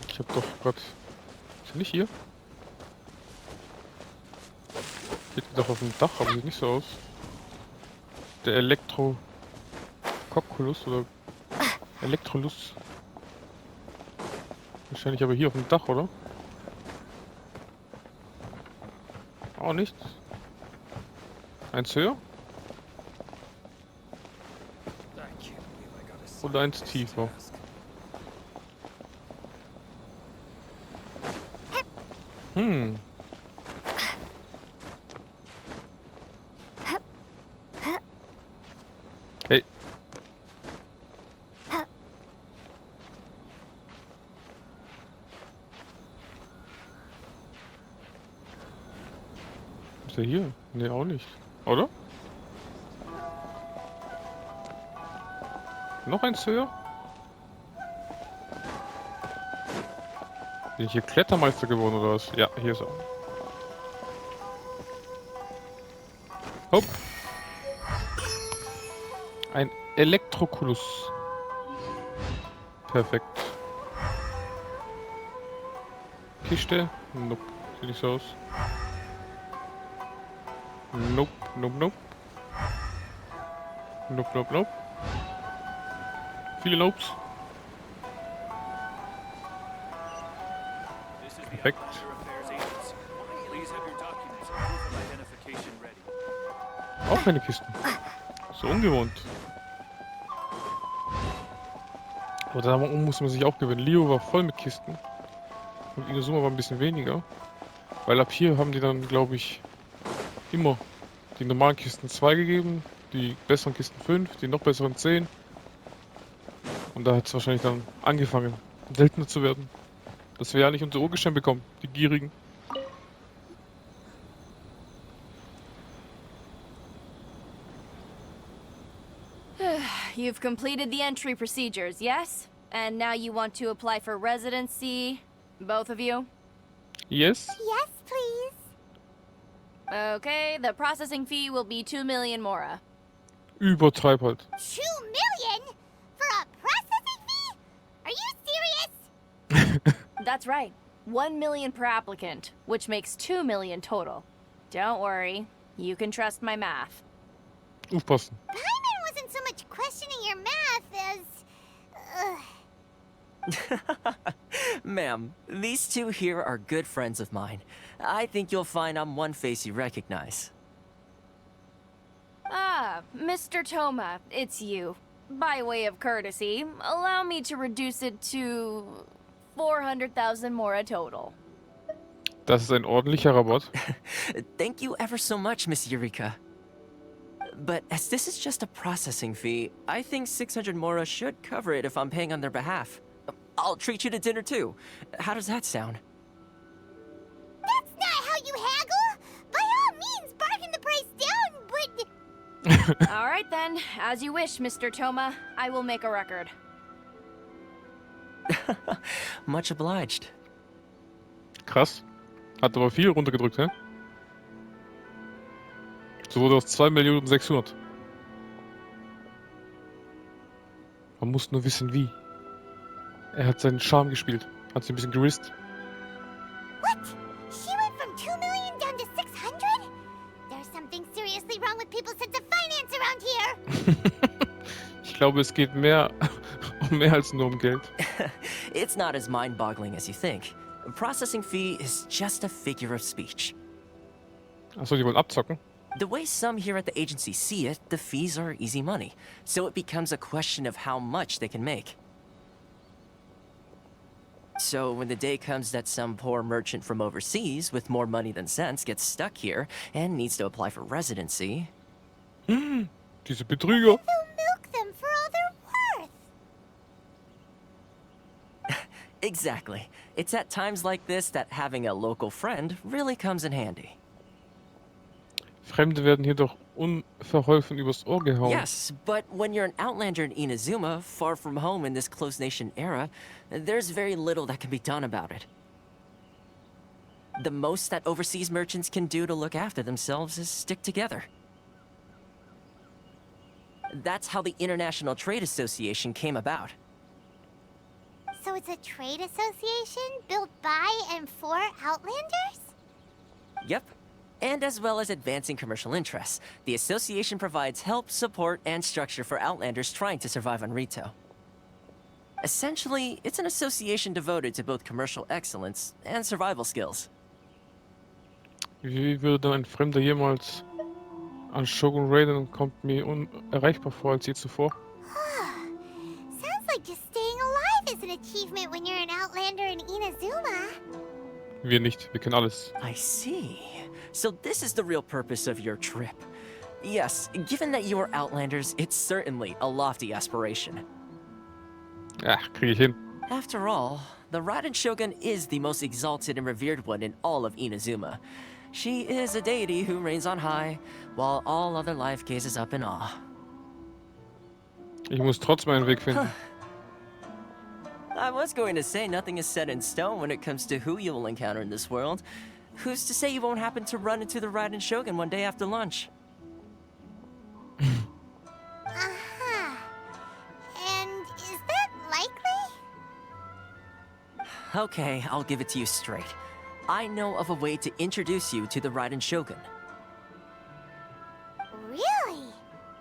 Ich hab doch grad... Ist er nicht hier? Steht doch auf dem Dach, aber sieht nicht so aus. Der Elektro-Kokkulus oder Elektrolus. Wahrscheinlich aber hier auf dem Dach, oder? Auch nicht. Eins höher? Oder eins tiefer? Hm. Hey. Ist er hier? Ne, auch nicht. Oder? Noch eins höher? Bin ich hier Klettermeister geworden oder was? Ja, hier ist er. Hopp. Ein Elektrokulus. Perfekt. Kiste? Nope. Sieht nicht so aus. Nope, nope, nope. Nope, nope, nope. Viele Nopes. Perfekt. Auch keine Kisten. So ungewohnt. Aber da muss man sich auch gewinnen. Liyue war voll mit Kisten. Und Inazuma war ein bisschen weniger. Weil ab hier haben die dann, glaube ich, immer die normalen Kisten 2 gegeben, die besseren Kisten 5, die noch besseren 10. Und da hat es wahrscheinlich dann angefangen, seltener zu werden. Dass wir ja nicht unser Urgestein bekommen, die Gierigen. You've completed the entry procedures, yes? And now you want to apply for residency, both of you? Yes? Yes, please. Okay, the processing fee will be 2 million mora. Übertreib halt. 2 million? For a processing fee? Are you serious? That's right. 1 million per applicant, which makes 2 million total. Don't worry, you can trust my math. Aufpassen. Paimon wasn't so much questioning your math as... Ma'am, these two here are good friends of mine. I think you'll find I'm one face you recognize. Ah, Mr. Toma, it's you. By way of courtesy, allow me to reduce it to 400,000 mora total. Das ist ein ordentlicher Rabatt. Thank you ever so much, Miss Eureka. But as this is just a processing fee, I think 600 mora should cover it if I'm paying on their behalf. I'll treat you to dinner too. How does that sound? That's not how you haggle! By all means, bargain the price down, but... All right then, as you wish, Mr. Toma. I will make a record. Much obliged. Krass. Hat aber viel runtergedrückt, hä? So wurde aus 2.600.000. Man muss nur wissen, wie. Er hat seinen Charme gespielt. Hat sich ein bisschen gerisst. What? She went from 2 million down to 600? There's something seriously wrong with people's sense of finance around here. Ich glaube, es geht mehr um mehr als nur um Geld. It's not as mind-boggling as you think. A processing fee is just a figure of speech. Achso, die wollen abzocken? The way some here at the agency see it, the fees are easy money. So it becomes a question of how much they can make. So when the day comes that some poor merchant from overseas with more money than sense gets stuck here and needs to apply for residency... Diese Betrüger. They'll milk them for all they're worth. Exactly. It's at times like this that having a local friend really comes in handy. Fremde werden hier doch unverholfen übers Ohr gehauen. Yes, but when you're an outlander in Inazuma, far from home in this closed nation era, there's very little that can be done about it. The most that overseas merchants can do to look after themselves is stick together. That's how the International Trade Association came about. So it's a trade association built by and for Outlanders? Yep. And as well as advancing commercial interests, the association provides help, support, and structure for Outlanders trying to survive on Rito. Essentially, it's an association devoted to both commercial excellence and survival skills. Wie würde ein Fremder jemals an Shogun raiden und kommt mir unerreichbar vor als je zuvor? Sounds like just staying alive is an achievement when you're an Outlander in Inazuma. Wir nicht, wir kennen alles. I see. So this is the real purpose of your trip. Yes, given that you are Outlanders, it's certainly a lofty aspiration. Ja, kriege ich hin. After all, the Raiden Shogun is the most exalted and revered one in all of Inazuma. She is a deity who reigns on high, while all other life gazes up in awe. Ich muss trotzdem einen Weg finden. I was going to say nothing is set in stone when it comes to who you will encounter in this world. Who's to say you won't happen to run into the Raiden Shogun one day after lunch? Uh-huh. And is that likely? Okay, I'll give it to you straight. I know of a way to introduce you to the Raiden Shogun. Really?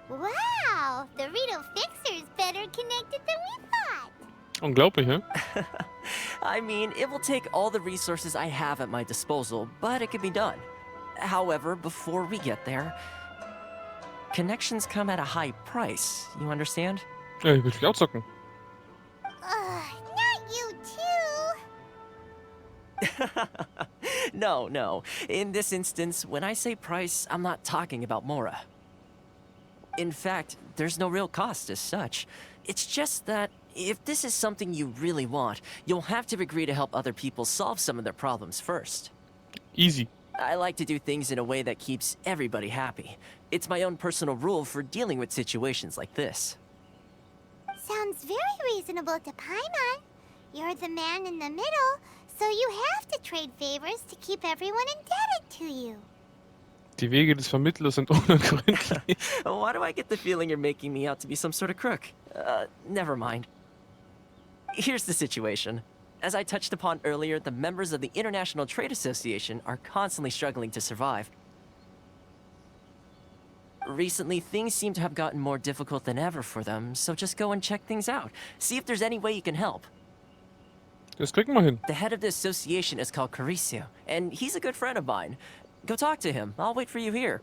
Wow! The Rito Fixer's better connected than we thought. Unglaublich, ne? I mean, it will take all the resources I have at my disposal, but it can be done. However, before we get there, connections come at a high price, you understand? Ja, ich will dich auch zocken. Not you too. No. In this instance, when I say price, I'm not talking about Mora. In fact, there's no real cost as such. It's just that if this is something you really want, you'll have to agree to help other people solve some of their problems first. Easy. I like to do things in a way that keeps everybody happy. It's my own personal rule for dealing with situations like this. Sounds very reasonable to Paimon. You're the man in the middle, so you have to trade favors to keep everyone indebted to you. Die Wege des Vermittlers sind unergründlich. Why do I get the feeling you're making me out to be some sort of crook? Never mind. Here's the situation. As I touched upon earlier, the members of the International Trade Association are constantly struggling to survive. Recently, things seem to have gotten more difficult than ever for them, so just go and check things out. See if there's any way you can help. Das kriegen wir hin. The head of the association is called Carisio, and he's a good friend of mine. Go talk to him. I'll wait for you here.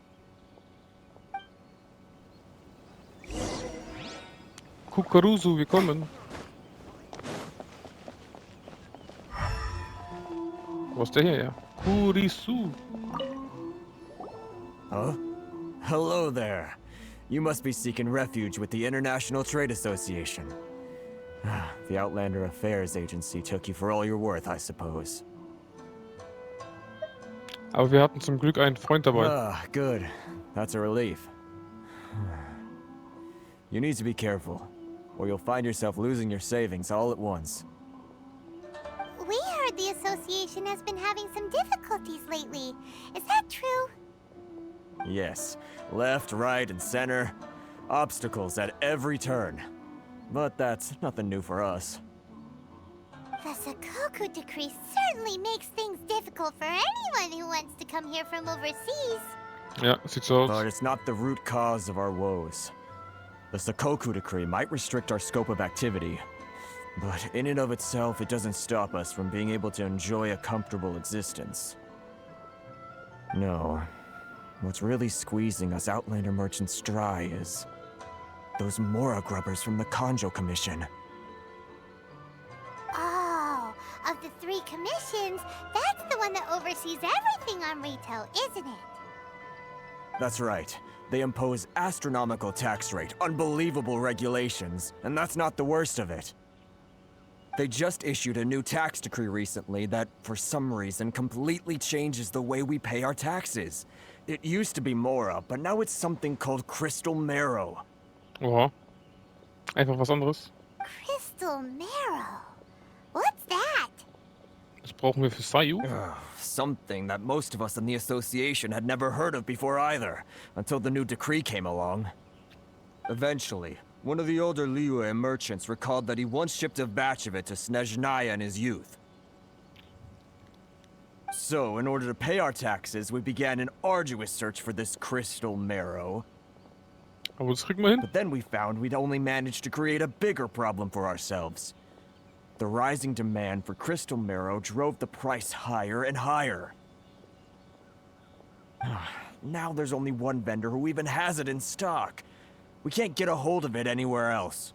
Kukaruzu, wir kommen. Wo ist der hier? Ja. Kurisu. Huh? Hello there. You must be seeking refuge with the International Trade Association. The Outlander Affairs Agency took you for all you're worth, I suppose. Aber wir hatten zum Glück einen Freund dabei. Ah, good. That's a relief. You need to be careful, or you'll find yourself losing your savings all at once. We heard the association has been having some difficulties lately. Is that true? Yes. Left, right, and center. Obstacles at every turn. But that's nothing new for us. The Sakoku decree certainly makes things difficult for anyone who wants to come here from overseas. Ja, sieht so But aus. it's not the root cause of our woes. The Sakoku decree might restrict our scope of activity, but in and of itself, it doesn't stop us from being able to enjoy a comfortable existence. No. What's really squeezing us Outlander merchants dry is those Mora grubbers from the Kanjo Commission. Oh, commissions, that's the one that oversees everything on Rito, isn't it? That's right. They impose astronomical tax rate, unbelievable regulations, and that's not the worst of it. They just issued a new tax decree recently that, for some reason, completely changes the way we pay our taxes. It used to be Mora, but now it's something called Crystal Marrow. Oha. Einfach was anderes. Crystal Marrow. What's that? Das brauchen wir für Sayu. Something that most of us in the association had never heard of before either, until the new decree came along. Eventually, one of the older Liyue merchants recalled that he once shipped a batch of it to Snezhnaya in his youth. So, in order to pay our taxes, we began an arduous search for this crystal marrow. Aber das kriegen wir hin. But then we found we'd only managed to create a bigger problem for ourselves. The rising demand for crystal marrow drove the price higher and higher. Now there's only one vendor who even has it in stock. We can't get a hold of it anywhere else.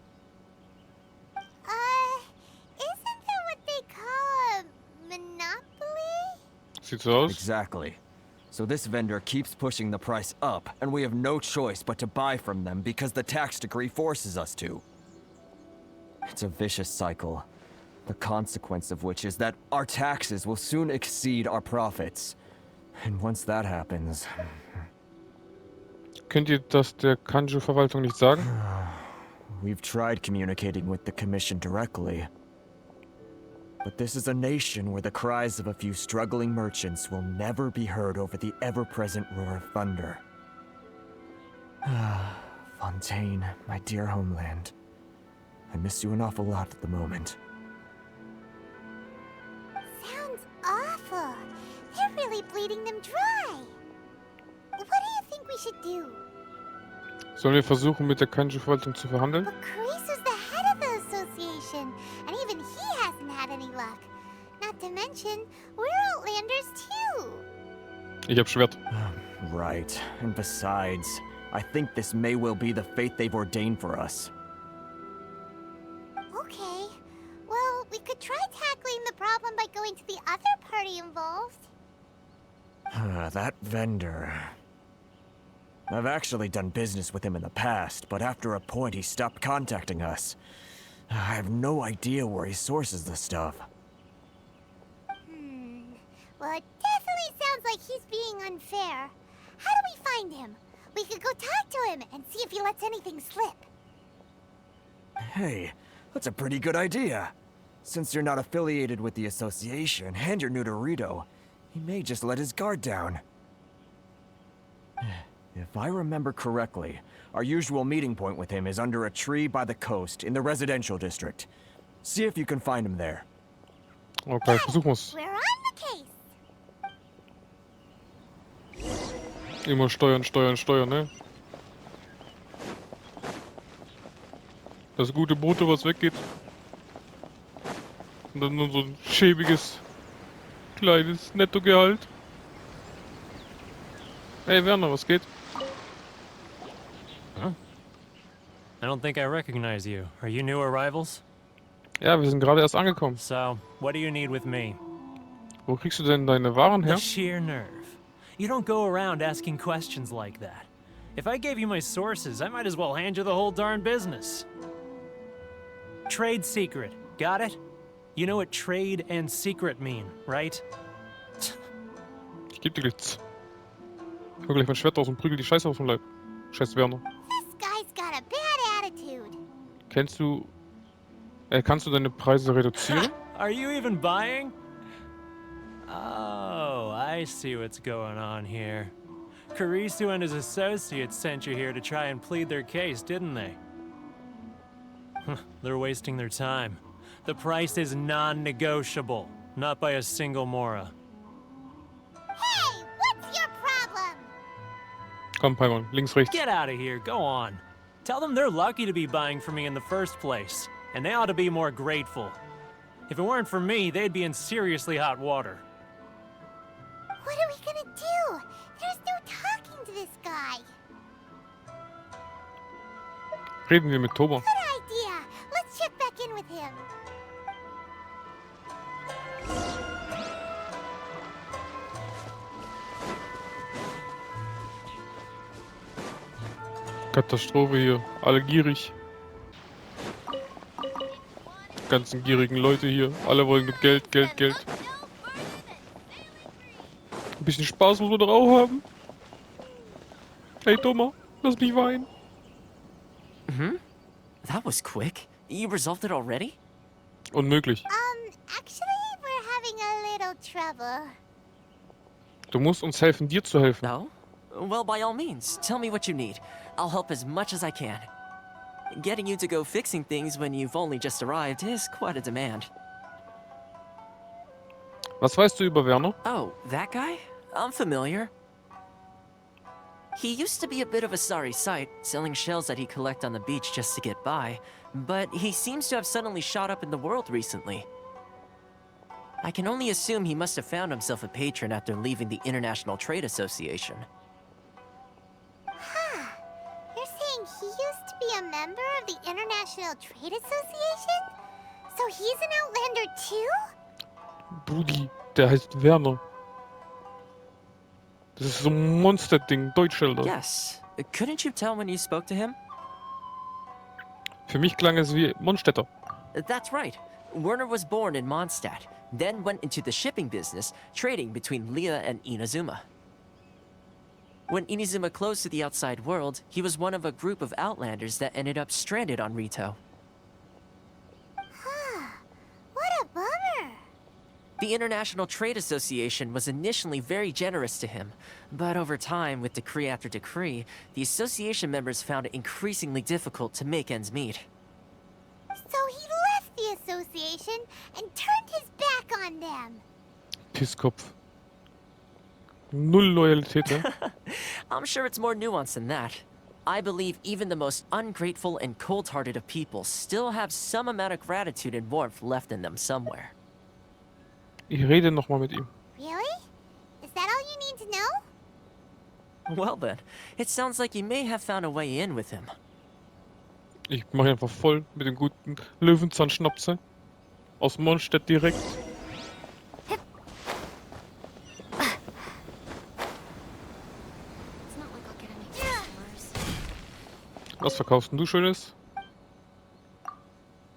Isn't that what they call a monopoly? Sieht so aus. Exactly. So this vendor keeps pushing the price up, and we have no choice but to buy from them because the tax decree forces us to. It's a vicious cycle. The consequence of which is that our taxes will soon exceed our profits. And once that happens... Könnt ihr das der Kanju-Verwaltung nicht sagen? We've tried communicating with the Commission directly. But this is a nation where the cries of a few struggling merchants will never be heard over the ever-present roar of thunder. Fontaine, my dear homeland. I miss you an awful lot at the moment. Sounds awful. They're really bleeding them dry. What do you think we should do? Sollen wir versuchen, mit der Kanju-Verwaltung zu verhandeln? But Carice's the head of the association, and even he hasn't had any luck. Not to mention, we're Outlanders too. Ich hab Schwert. Right. And besides, I think this may well be the fate they've ordained for us. Okay. Well, we could try tackling the problem by going to the other party involved. That vendor... I've actually done business with him in the past, but after a point he stopped contacting us. I have no idea where he sources the stuff. Well, it definitely sounds like he's being unfair. How do we find him? We could go talk to him and see if he lets anything slip. Hey, that's a pretty good idea. Since you're not affiliated with the association and you're new to Rito, he may just let his guard down. If I remember correctly, our usual meeting point with him is under a tree by the coast in the residential district. See if you can find him there. Okay, versuchen wir's. We're on the case. Immer steuern, steuern, steuern, ne? Das gute Brutto, was weggeht. Und dann nur so ein schäbiges, kleines Nettogehalt. Hey Werner, was geht? I don't think I recognize you. Are you new arrivals? Ja, wir sind gerade erst angekommen. So, what do you need with me? Wo kriegst du denn deine Waren her? The sheer nerve. You don't go around asking questions like that. If I gave you my sources, I might as well hand you the whole darn business. Trade secret. Got it? You know what trade and secret mean, right? Ich geb dir gleich. Ich hol gleich mein Schwert aus und prügel die Scheiße aus dem Leib. Scheiß Werner. This guy's got a bad attitude. Kannst du deine Preise reduzieren? Are you even buying? Oh, I see what's going on here. Karisu and his associates sent you here to try and plead their case, didn't they? They're wasting their time. The price is non-negotiable, not by a single Mora. Hey, what's your problem? Komm, Paimon, links, rechts. Get out of here, go on. Tell them they're lucky to be buying from me in the first place, and they ought to be more grateful. If it weren't for me, they'd be in seriously hot water. What are we gonna do? There's no talking to this guy. Reden wir mit Toba. Good idea. Let's check back in with him. Katastrophe hier. Alle gierig. Die ganzen gierigen Leute hier. Alle wollen nur Geld, Geld, Geld. Ein bisschen Spaß muss man doch auch haben. Hey Thomas, lass mich weinen. That was quick. You resolved it already? Unmöglich. Actually, we're having a little trouble. Du musst uns helfen, dir zu helfen. No? Well, by all means, tell me what you need. I'll help as much as I can. Getting you to go fixing things when you've only just arrived is quite a demand. Was weißt du über Werner? Oh, that guy? I'm familiar. He used to be a bit of a sorry sight, selling shells that he'd collect on the beach just to get by, but he seems to have suddenly shot up in the world recently. I can only assume he must have found himself a patron after leaving the International Trade Association. You're saying he used to be a member of the International Trade Association? So he's an Outlander too? Brudi, der heißt Werner. Das ist so ein Mondstadt-Ding, Deutschschilder. Yes. Couldn't you tell when you spoke to him? Für mich klang es wie Mondstädter. That's right. Werner was born in Mondstadt, then went into the shipping business, trading between Liyue and Inazuma. When Inazuma closed to the outside world, he was one of a group of Outlanders that ended up stranded on Rito. What a bummer. The International Trade Association was initially very generous to him, but over time, with decree after decree, the association members found it increasingly difficult to make ends meet. So he left the association and turned his back on them. Pisskopf. Null Loyalität, ja? I'm sure it's more nuanced than that. I believe even the most ungrateful and cold-hearted of people still have some amount of gratitude and warmth left in them somewhere. Ich rede nochmal mit ihm. Really? Is that all you need to know? Well then, it sounds like you may have found a way in with him. Ich mache einfach voll mit dem guten Löwenzahnschnapse. Aus Mondstadt direkt. It's not like I'll get any customers. Was verkaufst denn du Schönes?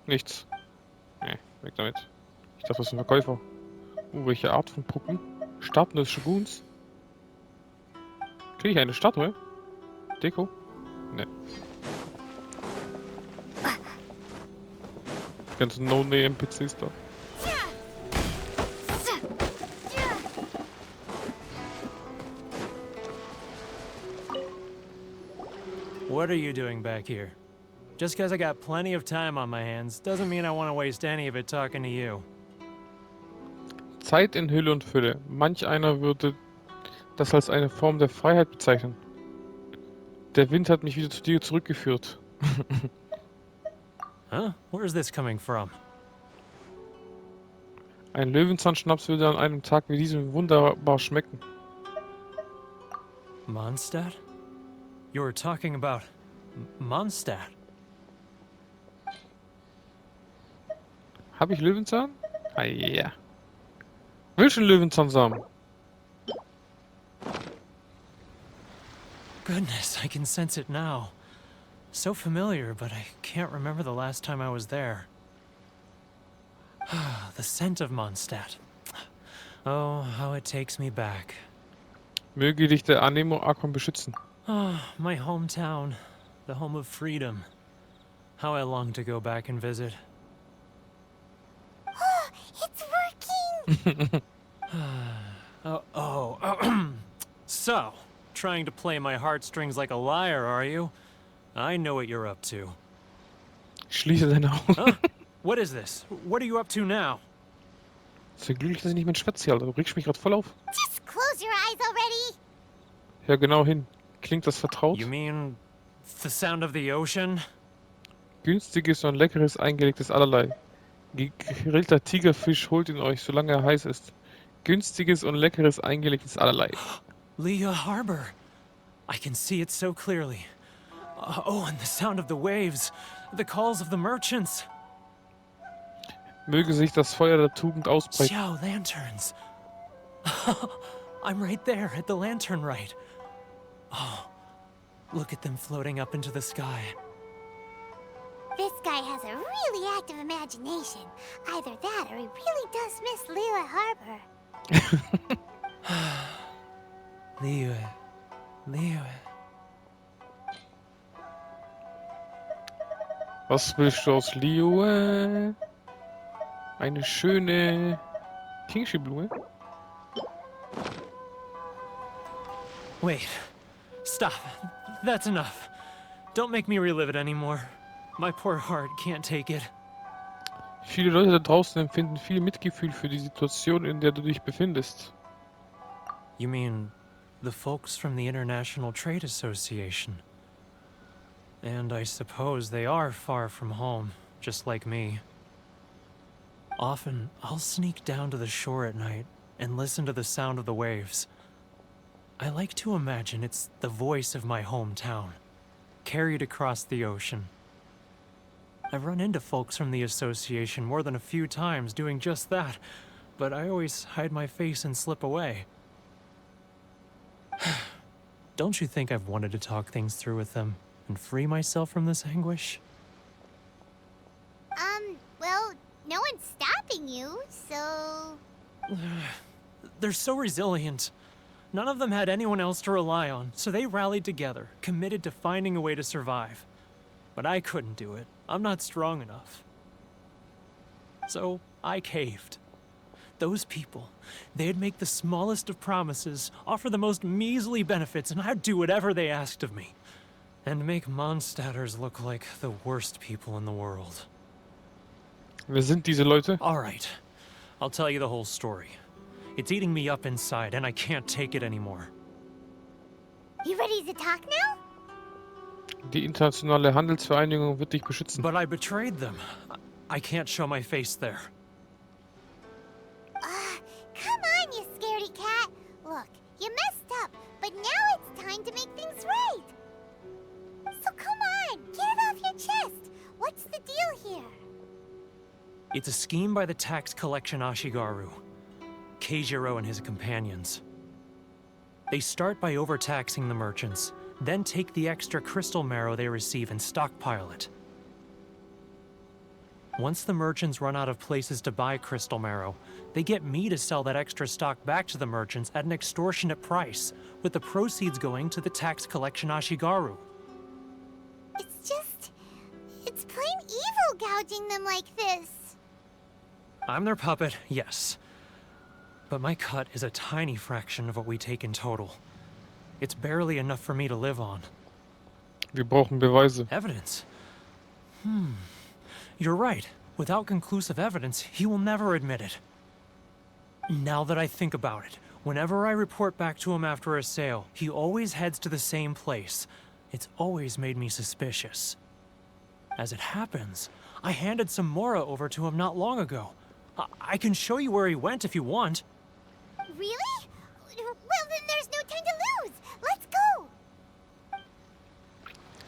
Nichts. Nee, weg damit. Ich dachte, das ist ein Verkäufer. Welche Art von Puppen? Statuen des Shoguns? Kriege ich eine Statue? Deko? Ne. Die ganzen No-Name-NPCs da. What are you doing back here? Just because I got plenty of time on my hands doesn't mean I want to waste any of it talking to you. Zeit in Hülle und Fülle. Manch einer würde das als eine Form der Freiheit bezeichnen. Der Wind hat mich wieder zu dir zurückgeführt. Huh? Where's this coming from? Ein Löwenzahnschnaps würde an einem Tag wie diesem wunderbar schmecken. Mondstadt? You were talking about Mondstadt. Habe ich Löwenzahn? Ah ja. Welchen Löwenzahnsamen? Goodness, I can sense it now. So familiar, but I can't remember the last time I was there. The scent of Mondstadt. Oh, how it takes me back. Möge dich der Anemo Archon beschützen. Oh, my hometown. The home of freedom. How I long to go back and visit. It's working! So, trying to play my heartstrings like a liar, are you? I know what you're up to. Schließe deine Augen. Huh? What is this? What are you up to now? Sei glücklich, dass ich nicht mehr schwätze hier, Alter. Du regst mich gerade voll auf. Just close your eyes already! Hör genau hin. Klingt das vertraut? You mean the sound of the ocean? Günstiges und leckeres eingelegtes allerlei. Gegrillter Tigerfisch holt ihn euch, solange er heiß ist. Günstiges und leckeres eingelegtes allerlei. Liyue Harbor. I can see it so clearly. Oh, and the sound of the waves. The calls of the merchants. Möge sich das Feuer der Tugend ausbrechen. Xiao lanterns. I'm right there at the lantern rite. Oh, Look at them floating up into the sky. This guy has a really active imagination. Either that or he really does miss Liyue Harbor. Liyue. Liyue. Was willst du aus Liyue? Eine schöne Kingshi-Blume? Wait. Stop. That's enough. Don't make me relive it anymore. My poor heart can't take it. Viele Leute da draußen empfinden viel Mitgefühl für die Situation, in der du dich befindest. You mean the folks from the International Trade Association? And I suppose they are far from home, just like me. Often, I'll sneak down to the shore at night and listen to the sound of the waves. I like to imagine it's the voice of my hometown, carried across the ocean. I've run into folks from the association more than a few times doing just that, but I always hide my face and slip away. Don't you think I've wanted to talk things through with them and free myself from this anguish? Well, no one's stopping you, so... They're so resilient. None of them had anyone else to rely on, so they rallied together, committed to finding a way to survive. But I couldn't do it. I'm not strong enough. So I caved. Those people, they'd make the smallest of promises, offer the most measly benefits, and I'd do whatever they asked of me. And make Mondstadters look like the worst people in the world. Wer sind diese Leute? All right, I'll tell you the whole story. It's eating me up inside, and I can't take it anymore. You ready to talk now? Die internationale Handelsvereinigung wird dich beschützen. But I betrayed them. I can't show my face there. Come on, you scaredy cat. Look, you messed up, but now it's time to make things right. So come on, get it off your chest. What's the deal here? It's a scheme by the tax collection Ashigaru, Keijiro and his companions. They start by overtaxing the merchants, then take the extra crystal marrow they receive and stockpile it. Once the merchants run out of places to buy crystal marrow, they get me to sell that extra stock back to the merchants at an extortionate price, with the proceeds going to the tax collection Ashigaru. It's plain evil gouging them like this. I'm their puppet, yes. But my cut is a tiny fraction of what we take in total. It's barely enough for me to live on. Wir brauchen Beweise. Evidence? You're right. Without conclusive evidence, he will never admit it. Now that I think about it, whenever I report back to him after a sale, he always heads to the same place. It's always made me suspicious. As it happens, I handed some Mora over to him not long ago. I can show you where he went if you want. Really? Well, then there's no time to lose. Let's go.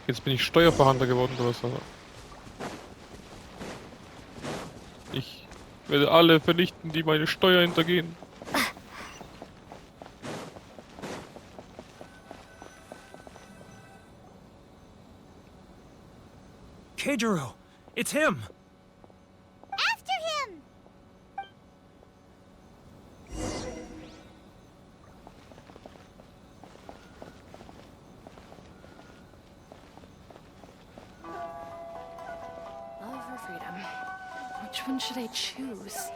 Jetzt bin ich Steuerverhandler geworden oder was? Ich werde alle vernichten, die meine Steuer hintergehen. Keijiro! It's him! After him. Love or freedom? Which one should I choose?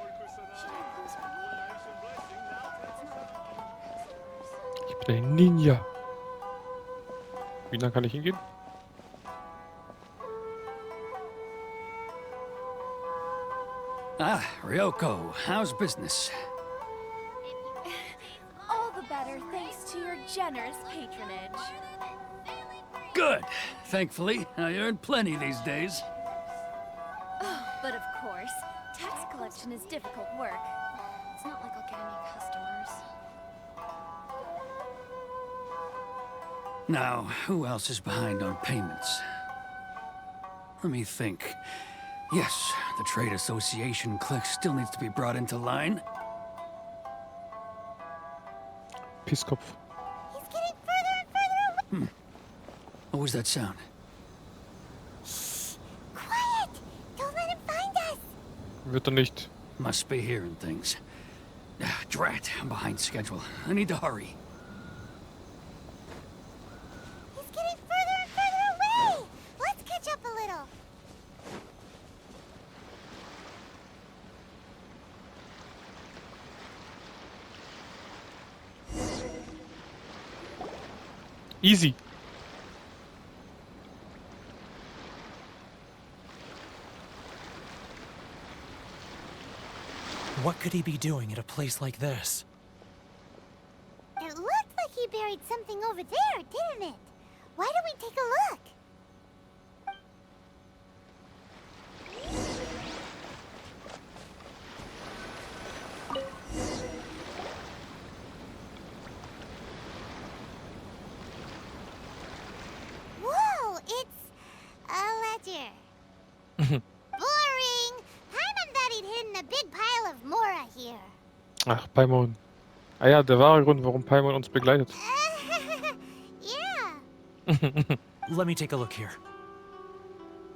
Ich bin ein Ninja. Wie nah kann ich hingehen? Ah, Ryoko, how's business? All the better thanks to your generous patronage. Good. Thankfully, I earn plenty these days. But of course, tax collection is difficult work. It's not like I'll get any customers. Now, who else is behind on payments? Let me think. Yes, the Trade Association clique still needs to be brought into line. Pisskopf. He's getting further and further away. What was that sound? Quiet! Don't let him find us! Wird er nicht. Must be hearing things. Drat, I'm behind schedule. I need to hurry. He's getting further and further away! Let's catch up a little. Easy. What could he be doing at a place like this? It looked like he buried something over there, didn't it? Why don't we take a look? Whoa, it's a ledger. Boring! Paimon thought he'd hidden a big pile of Mora here. Ach, Paimon. Ah ja, der wahre Grund, warum Paimon uns begleitet. Yeah. Let me take a look here.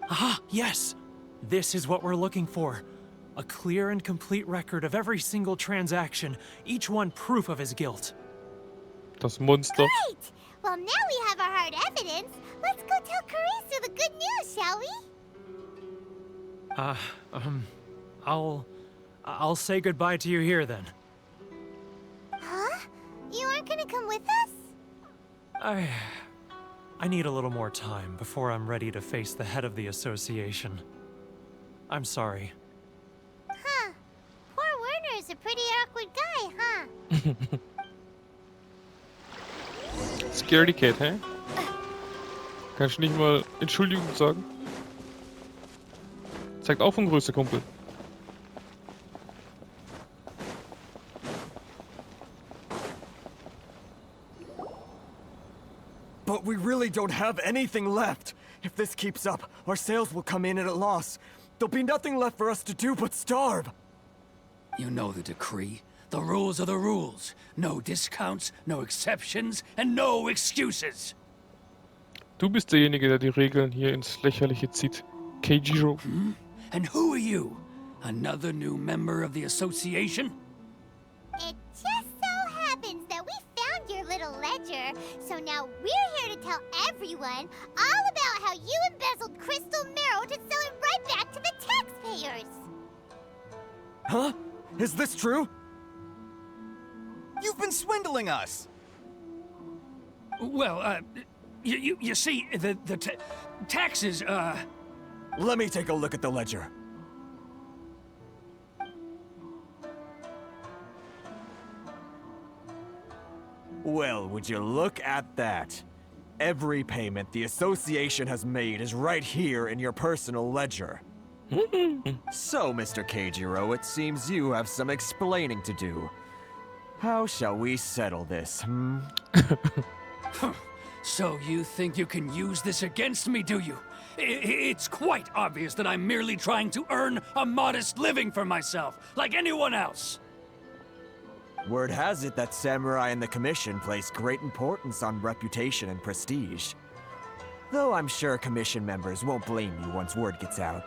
Ah, yes! This is what we're looking for. A clear and complete record of every single transaction, each one proof of his guilt. Das Monster. Great! Well, now we have our hard evidence. Let's go tell Karisu the good news, shall we? I'll say goodbye to you here then. Huh? You aren't gonna come with us? I need a little more time before I'm ready to face the head of the association. I'm sorry. Huh. Poor Werner's a pretty awkward guy, huh? Scaredy Cat, hä? Kannst du nicht mal Entschuldigung sagen? Zeigt auch von Größe, Kumpel. But we really don't have anything left. If this keeps up, our sales will come in at a loss. There'll be nothing left for us to do but starve. You know the decree. The rules are the rules. No discounts, no exceptions, and no excuses. Du bist derjenige, der die Regeln hier ins Lächerliche zieht. Keijiro. And who are you? Another new member of the association? It just so happens that we found your little ledger, so now we're here to tell everyone all about how you embezzled crystal marrow to sell it right back to the taxpayers. Huh? Is this true? You've been swindling us! Well, you see, the taxes, Let me take a look at the ledger. Well, would you look at that? Every payment the association has made is right here in your personal ledger. So, Mr. Keijiro, it seems you have some explaining to do. How shall we settle this, So you think you can use this against me, do you? It's quite obvious that I'm merely trying to earn a modest living for myself, like anyone else. Word has it that Samurai and the Commission place great importance on reputation and prestige. Though I'm sure Commission members won't blame you once word gets out.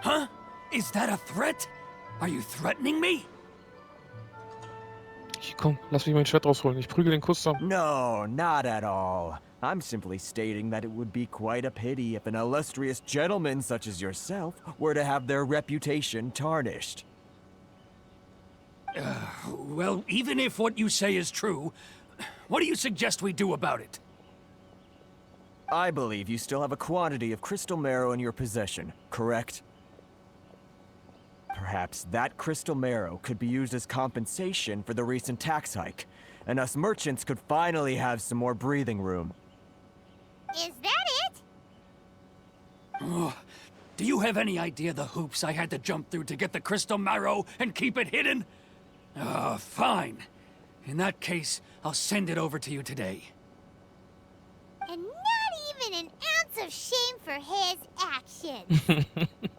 Huh? Is that a threat? Are you threatening me? Komm, lass mich mein Schwert rausholen. Ich prügel den Kuster. No, not at all. I'm simply stating that it would be quite a pity if an illustrious gentleman such as yourself were to have their reputation tarnished. Well, even if what you say is true, what do you suggest we do about it? I believe you still have a quantity of crystal marrow in your possession, correct? Perhaps that crystal marrow could be used as compensation for the recent tax hike, and us merchants could finally have some more breathing room. Is that it? Oh, do you have any idea the hoops I had to jump through to get the crystal marrow and keep it hidden? Fine. In that case, I'll send it over to you today. And not even an ounce of shame for his actions.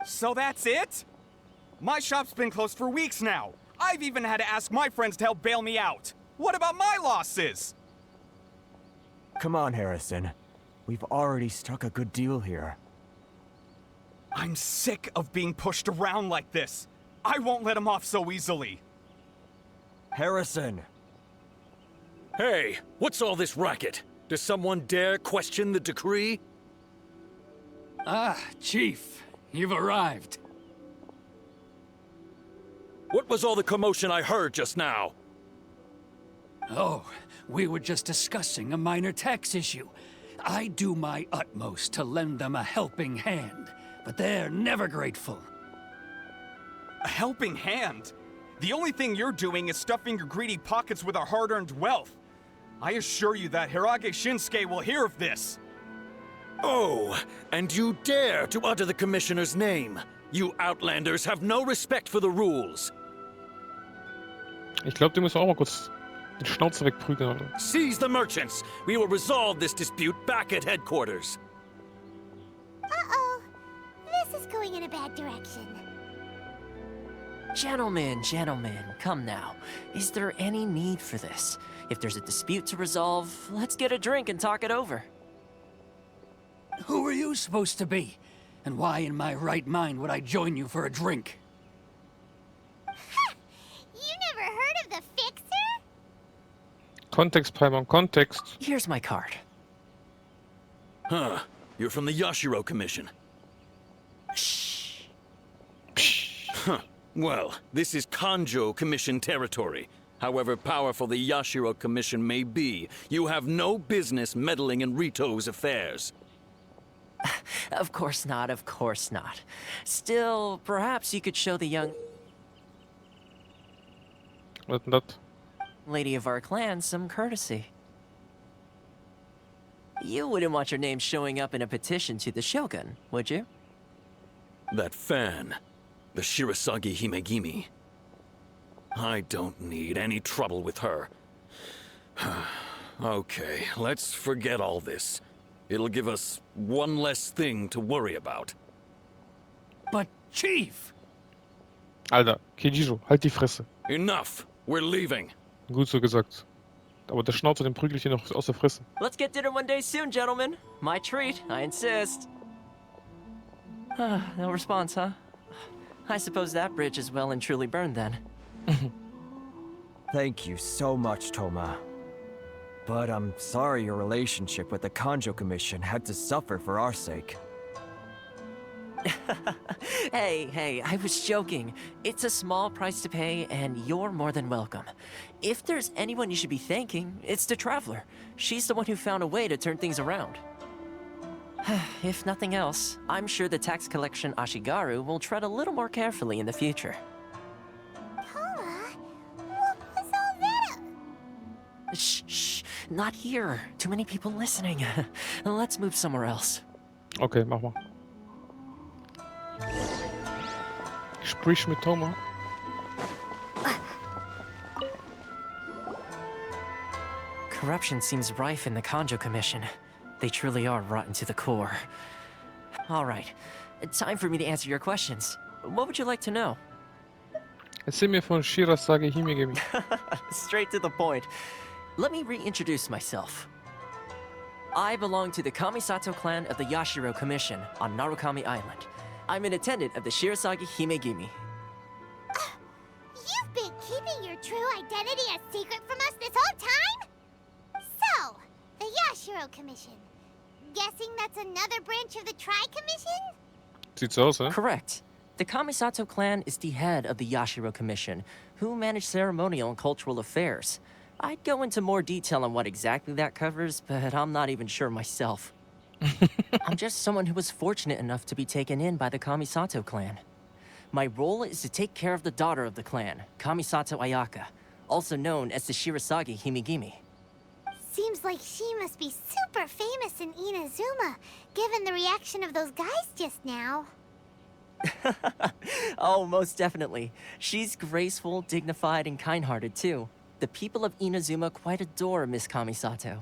So that's it? My shop's been closed for weeks now. I've even had to ask my friends to help bail me out. What about my losses? Come on, Harrison. We've already struck a good deal here. I'm sick of being pushed around like this. I won't let him off so easily. Harrison! Hey, what's all this racket? Does someone dare question the decree? Ah, Chief, you've arrived. What was all the commotion I heard just now? Oh, we were just discussing a minor tax issue. I do my utmost to lend them a helping hand, but they're never grateful. A helping hand? The only thing you're doing is stuffing your greedy pockets with our hard-earned wealth. I assure you that Hirage Shinsuke will hear of this. Oh, and you dare to utter the Commissioner's name. You Outlanders have no respect for the rules. Ich glaube, die müssen auch mal kurz den Schnauze wegprügeln. Alter. Seize the merchants. We will resolve this dispute back at headquarters. Uh-oh. This is going in a bad direction. Gentlemen, come now. Is there any need for this? If there's a dispute to resolve, let's get a drink and talk it over. Who are you supposed to be? And why in my right mind would I join you for a drink? You never heard of the Fixer? Kontext, Paimon, Kontext. Here's my card. Huh. You're from the Yashiro Commission. Shh. Huh. Well, this is Kanjo Commission territory. However powerful the Yashiro Commission may be, you have no business meddling in Rito's affairs. Of course not. Still, perhaps you could show the young Wat is dat? lady of our clan some courtesy. You wouldn't want your name showing up in a petition to the Shogun, would you? That fan, the Shirasagi Himegimi. I don't need any trouble with her. Okay, let's forget all this. It'll give us one less thing to worry about. But, Chief! Alter, Keijijo, halt die Fresse. Enough! We're leaving. Gut so gesagt. Aber der Schnauze, den prügel ich hier noch aus der Fresse. Let's get dinner one day soon, gentlemen. My treat, I insist. No response, huh? I suppose that bridge is well and truly burned then. Thank you so much, Toma. But I'm sorry your relationship with the Kanjo Commission had to suffer for our sake. Hey, I was joking. It's a small price to pay, and you're more than welcome. If there's anyone you should be thanking, it's the Traveler. She's the one who found a way to turn things around. If nothing else, I'm sure the tax collection Ashigaru will tread a little more carefully in the future. Toma, what was all that? Shh, not here. Too many people listening. Let's move somewhere else. Okay, mach mal. Sprich mit Toma. Corruption seems rife in the Kanjo Commission. They truly are rotten to the core. All right, time for me to answer your questions. What would you like to know? Erzähl mir von Shirasagi Himegimi. Straight to the point. Let me reintroduce myself. I belong to the Kamisato clan of the Yashiro Commission on Narukami Island. I'm an attendant of the Shirasagi Himegimi. You've been keeping your true identity a secret from us this whole time? So, the Yashiro Commission. Guessing that's another branch of the Tri-Commission? Sieht so aus, ne? Correct. The Kamisato clan is the head of the Yashiro Commission, who manage ceremonial and cultural affairs. I'd go into more detail on what exactly that covers, but I'm not even sure myself. I'm just someone who was fortunate enough to be taken in by the Kamisato clan. My role is to take care of the daughter of the clan, Kamisato Ayaka, also known as the Shirasagi Himegimi. Seems like she must be super famous in Inazuma, given the reaction of those guys just now. Oh, most definitely. She's graceful, dignified, and kind-hearted too. The people of Inazuma quite adore Miss Kamisato.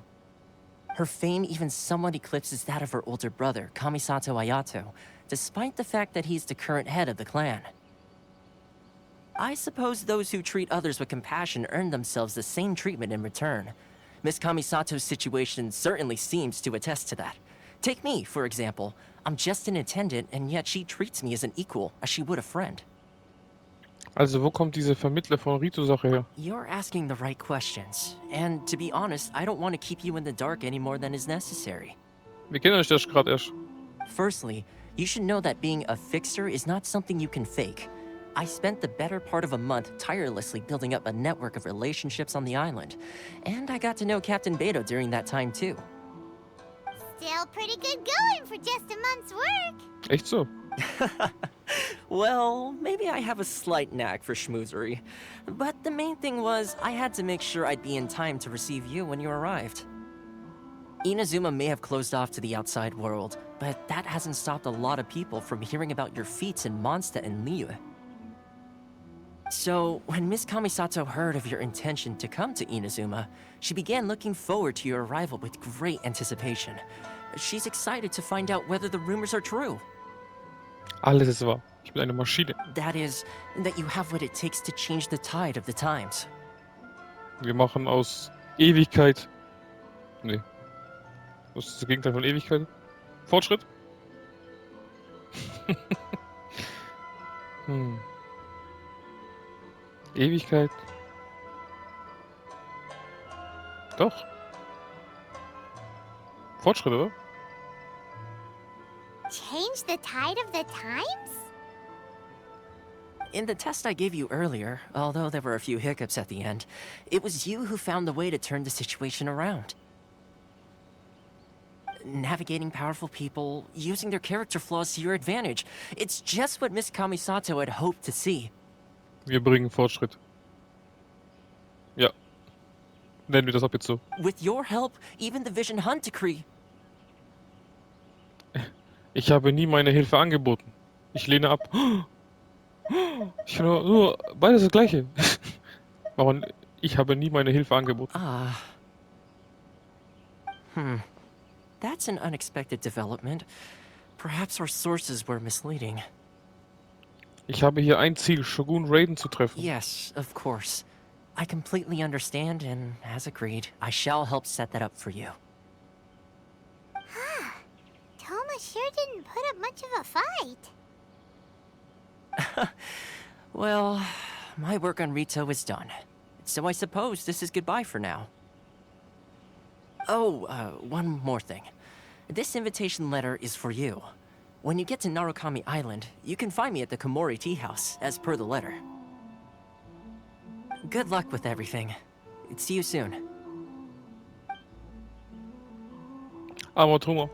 Her fame even somewhat eclipses that of her older brother, Kamisato Ayato, despite the fact that he's the current head of the clan. I suppose those who treat others with compassion earn themselves the same treatment in return. Miss Kamisato's situation certainly seems to attest to that. Take me, for example. I'm just an attendant, and yet she treats me as an equal, as she would a friend. Also, wo kommt diese Vermittler von Rito-Sache her? You're asking the right questions. And to be honest, I don't want to keep you in the dark any more than is necessary. Wir kennen euch das gerade erst. Firstly, you should know that being a fixer is not something you can fake. I spent the better part of a month tirelessly building up a network of relationships on the island. And I got to know Captain Beto during that time too. Still pretty good going for just a month's work. Echt so? Well, maybe I have a slight knack for schmoozery. But the main thing was, I had to make sure I'd be in time to receive you when you arrived. Inazuma may have closed off to the outside world, but that hasn't stopped a lot of people from hearing about your feats in Mondstadt and Liyue. So, when Miss Kamisato heard of your intention to come to Inazuma, she began looking forward to your arrival with great anticipation. She's excited to find out whether the rumors are true. Alles ist wahr. Ich bin eine Maschine. That is, that you have what it takes to change the tide of the times. Wir machen aus Ewigkeit... Nee. Was ist das Gegenteil von Ewigkeit? Fortschritt? Ewigkeit. Doch. Fortschritt, oder? Change the tide of the times? In the test I gave you earlier, although there were a few hiccups at the end, it was you who found the way to turn the situation around. Navigating powerful people, using their character flaws to your advantage. It's just what Miss Kamisato had hoped to see. Wir bringen Fortschritt. Ja. Nennen wir das ab jetzt so. With your help, even the Vision Hunt Decree. Ich habe nie meine Hilfe angeboten. Ich lehne ab. Ich kann nur beides das Gleiche. Aber ich habe nie meine Hilfe angeboten. Ah. That's an unexpected development. Perhaps our sources were misleading. Ich habe hier ein Ziel, Shogun Raiden zu treffen. Yes, of course. I completely understand, and as agreed, I shall help set that up for you. Toma sure didn't put up much of a fight. Well, my work on Rito is done. So I suppose this is goodbye for now. Oh, one more thing. This invitation letter is for you. When you get to Narukami Island, you can find me at the Komori Tea House, as per the letter. Good luck with everything. See you soon. Aber Toma,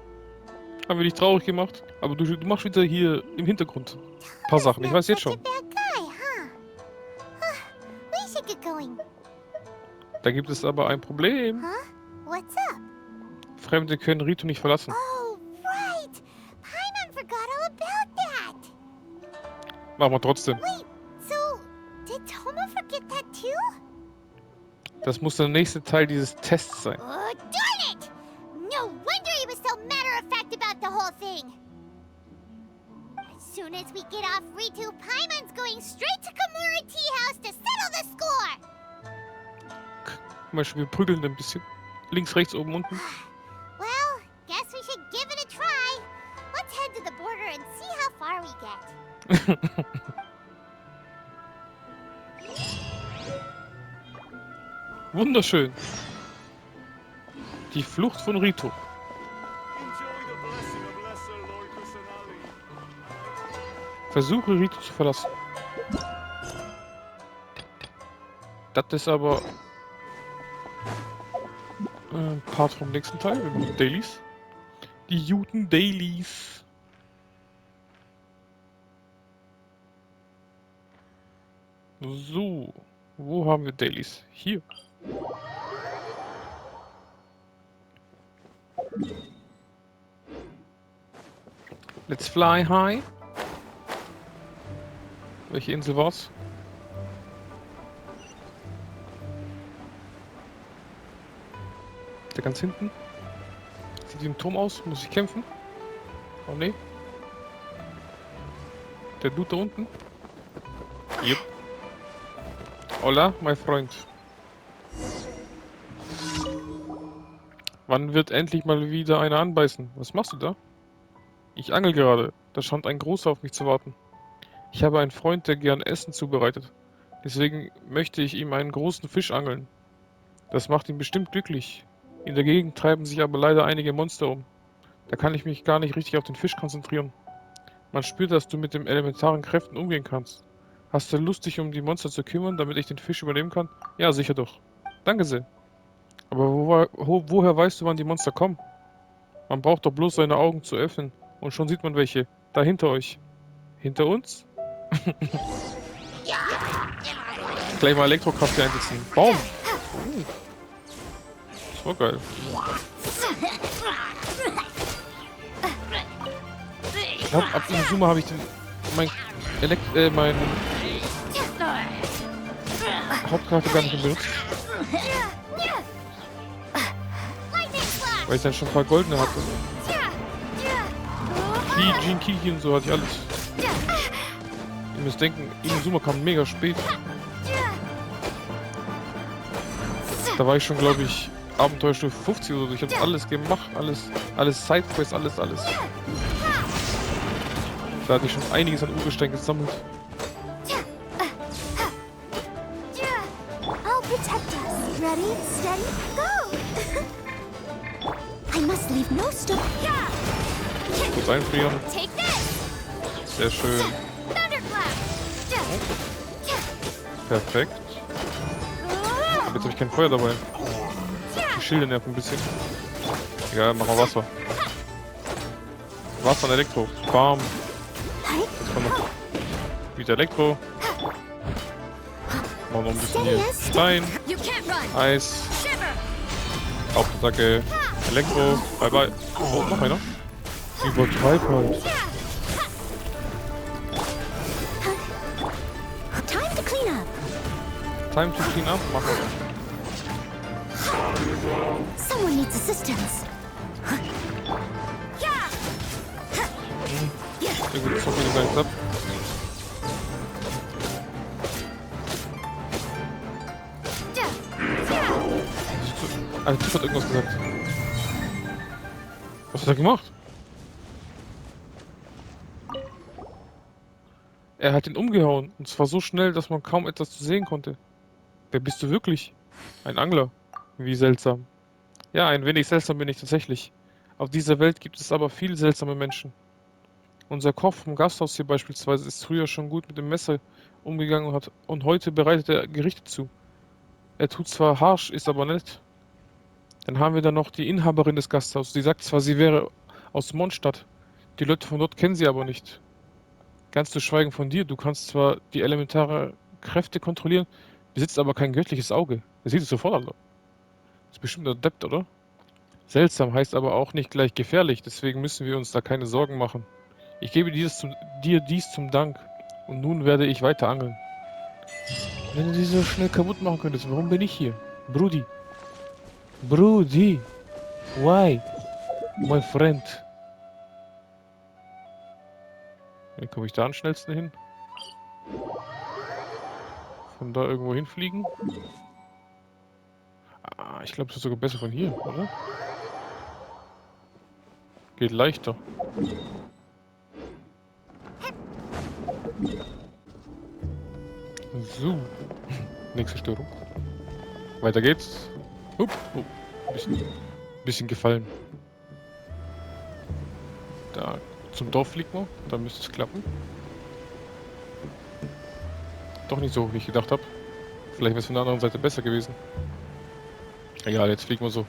haben wir dich traurig gemacht? Aber du machst wieder hier im Hintergrund ein paar Sachen. Ich weiß jetzt schon. We should get going. Da gibt es aber ein Problem. Huh? What's up? Fremde können Rito nicht verlassen. Oh, right! Paimon forgot all about that! Machen wir trotzdem. Wait, so did Toma forget that too? Das muss der nächste Teil dieses Tests sein. Oh, darn it! No wonder he was so matter-of-fact about the whole thing! As soon as we get off Ritu, Paimon's going straight to Komori Tea House to settle the score! Zum Beispiel, wir prügeln ein bisschen. Links, rechts, oben, unten. Well, guess we should give it a try. Let's head to the border and see how far we get. Wunderschön. Die Flucht von Rito. Versuche Rito zu verlassen. Das ist aber Part vom nächsten Teil. Wir machen Dailies. Die Juden Dailies. So. Wo haben wir Dailies? Hier. Let's fly high. Welche Insel war's? Der ganz hinten? Sieht wie ein Turm aus? Muss ich kämpfen? Oh ne. Der Dude da unten? Yep. Hola, mein Freund. Wann wird endlich mal wieder einer anbeißen? Was machst du da? Ich angel gerade. Da scheint ein Großer auf mich zu warten. Ich habe einen Freund, der gern Essen zubereitet. Deswegen möchte ich ihm einen großen Fisch angeln. Das macht ihn bestimmt glücklich. In der Gegend treiben sich aber leider einige Monster um. Da kann ich mich gar nicht richtig auf den Fisch konzentrieren. Man spürt, dass du mit den elementaren Kräften umgehen kannst. Hast du Lust, dich um die Monster zu kümmern, damit ich den Fisch übernehmen kann? Ja, sicher doch. Danke sehr. Aber woher weißt du, wann die Monster kommen? Man braucht doch bloß seine Augen zu öffnen. Und schon sieht man welche. Da hinter euch. Hinter uns? Gleich mal Elektrokraft hier einsetzen. Baum! Das war geil. Ich glaube, ab Inazuma habe ich mein Hauptcharakter gar nicht mehr benutzt. Weil ich dann schon ein paar goldene hatte. Kiki und so hatte ich alles. Ihr müsst denken, Inazuma kam mega spät. Da war ich schon, glaube ich, Abenteuerstufe 50 oder so. Ich habe alles gemacht, alles Sidequests, alles. Da hatte ich schon einiges an Urgestein gesammelt. I'll protect us. Ready, steady, go! I must leave no stone. Kurz einfrieren. Take this. Sehr schön. Thunderclap. Perfekt. Aber jetzt habe ich kein Feuer dabei. Die Schilde nerven ein bisschen. Egal, machen wir Wasser. Wasser und Elektro. Bam. Jetzt kommt noch wieder Elektro. Machen wir noch ein bisschen hier Stein. Eis. Hauptattacke. Elektro. Bye bye. Oh, noch einer. Übertreib halt. Time to clean up. Time to clean up. Machen wir. Someone needs assistance. Sehr gut, so viel gesagt ab. Alter, Tiff hat irgendwas gesagt. Was hat er gemacht? Er hat ihn umgehauen. Und zwar so schnell, dass man kaum etwas zu sehen konnte. Wer bist du wirklich? Ein Angler. Wie seltsam. Ja, ein wenig seltsam bin ich tatsächlich. Auf dieser Welt gibt es aber viel seltsame Menschen. Unser Koch vom Gasthaus hier beispielsweise ist früher schon gut mit dem Messer umgegangen und heute bereitet er Gerichte zu. Er tut zwar harsch, ist aber nett. Dann haben wir da noch die Inhaberin des Gasthauses. Die sagt zwar, sie wäre aus Mondstadt. Die Leute von dort kennen sie aber nicht. Ganz zu schweigen von dir. Du kannst zwar die elementaren Kräfte kontrollieren, besitzt aber kein göttliches Auge. Das sieht es sofort, Alter. Das ist bestimmt ein Adept, oder? Seltsam heißt aber auch nicht gleich gefährlich. Deswegen müssen wir uns da keine Sorgen machen. Ich gebe dir dies zum Dank. Und nun werde ich weiter angeln. Wenn du die so schnell kaputt machen könntest, warum bin ich hier? Brudi. Brudi. Why? My friend. Wie komme ich da am schnellsten hin? Von da irgendwo hinfliegen? Ah, ich glaube, es ist sogar besser von hier, oder? Geht leichter. So. Nächste Störung. Weiter geht's. Oh, bisschen gefallen. Da zum Dorf fliegt man. Da müsste es klappen. Doch nicht so, wie ich gedacht habe. Vielleicht wäre es von der anderen Seite besser gewesen. Egal, jetzt fliegen wir so.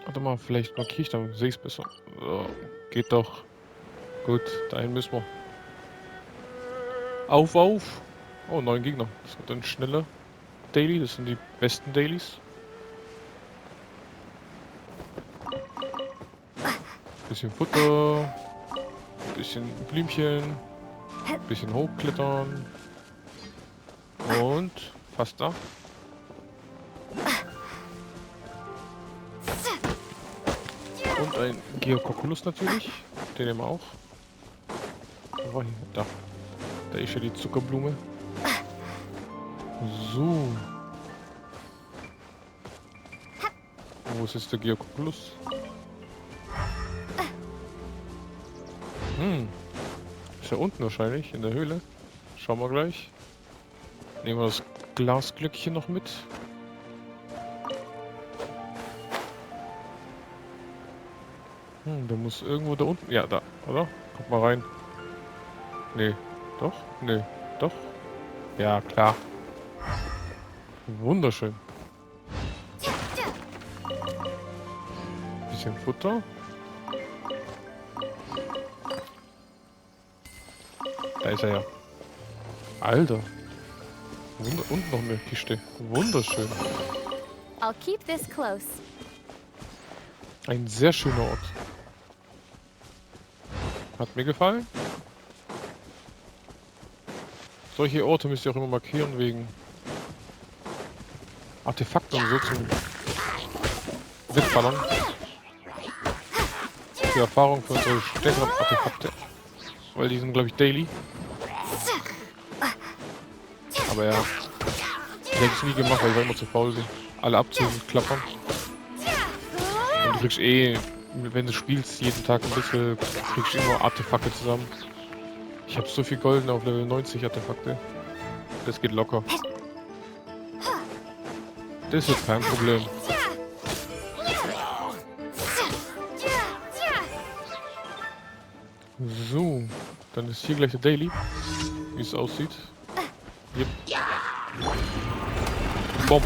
Warte mal, vielleicht markiere ich dann, sehe ich es besser. So, geht doch. Gut, dahin müssen wir. Auf! Oh, 9 Gegner. Das wird ein schneller Daily. Das sind die besten Dailies. Bisschen Futter. Bisschen Blümchen. Bisschen hochklettern. Und fast da. Und ein Geococulus natürlich. Den nehmen wir auch. Oh, da. Da ist ja die Zuckerblume. So. Wo ist jetzt der Geoculus? Ist ja unten wahrscheinlich, in der Höhle. Schauen wir gleich. Nehmen wir das Glasglöckchen noch mit. Der muss irgendwo da unten... Ja, da, oder? Guck mal rein. Nee, doch? Nee, doch? Ja, klar. Wunderschön. Bisschen Futter. Da ist er ja. Alter. Und noch eine Kiste. Wunderschön. I'll keep this close. Ein sehr schöner Ort. Hat mir gefallen. Solche Orte müsst ihr auch immer markieren wegen Artefakten und so zum Wegballern. Die Erfahrung für unsere stärkeren Artefakte. Weil die sind, glaube ich, daily. Aber ja. Ich hätte es nie gemacht, weil ich war immer zu faul bin. Alle abziehen und klappern. Und du kriegst wenn du spielst, jeden Tag ein bisschen, kriegst du immer Artefakte zusammen. Ich habe so viel Golden auf Level 90 Artefakte. Das geht locker. Das wird kein Problem. So, dann ist hier gleich der Daily, wie es aussieht. Yep. Bomb.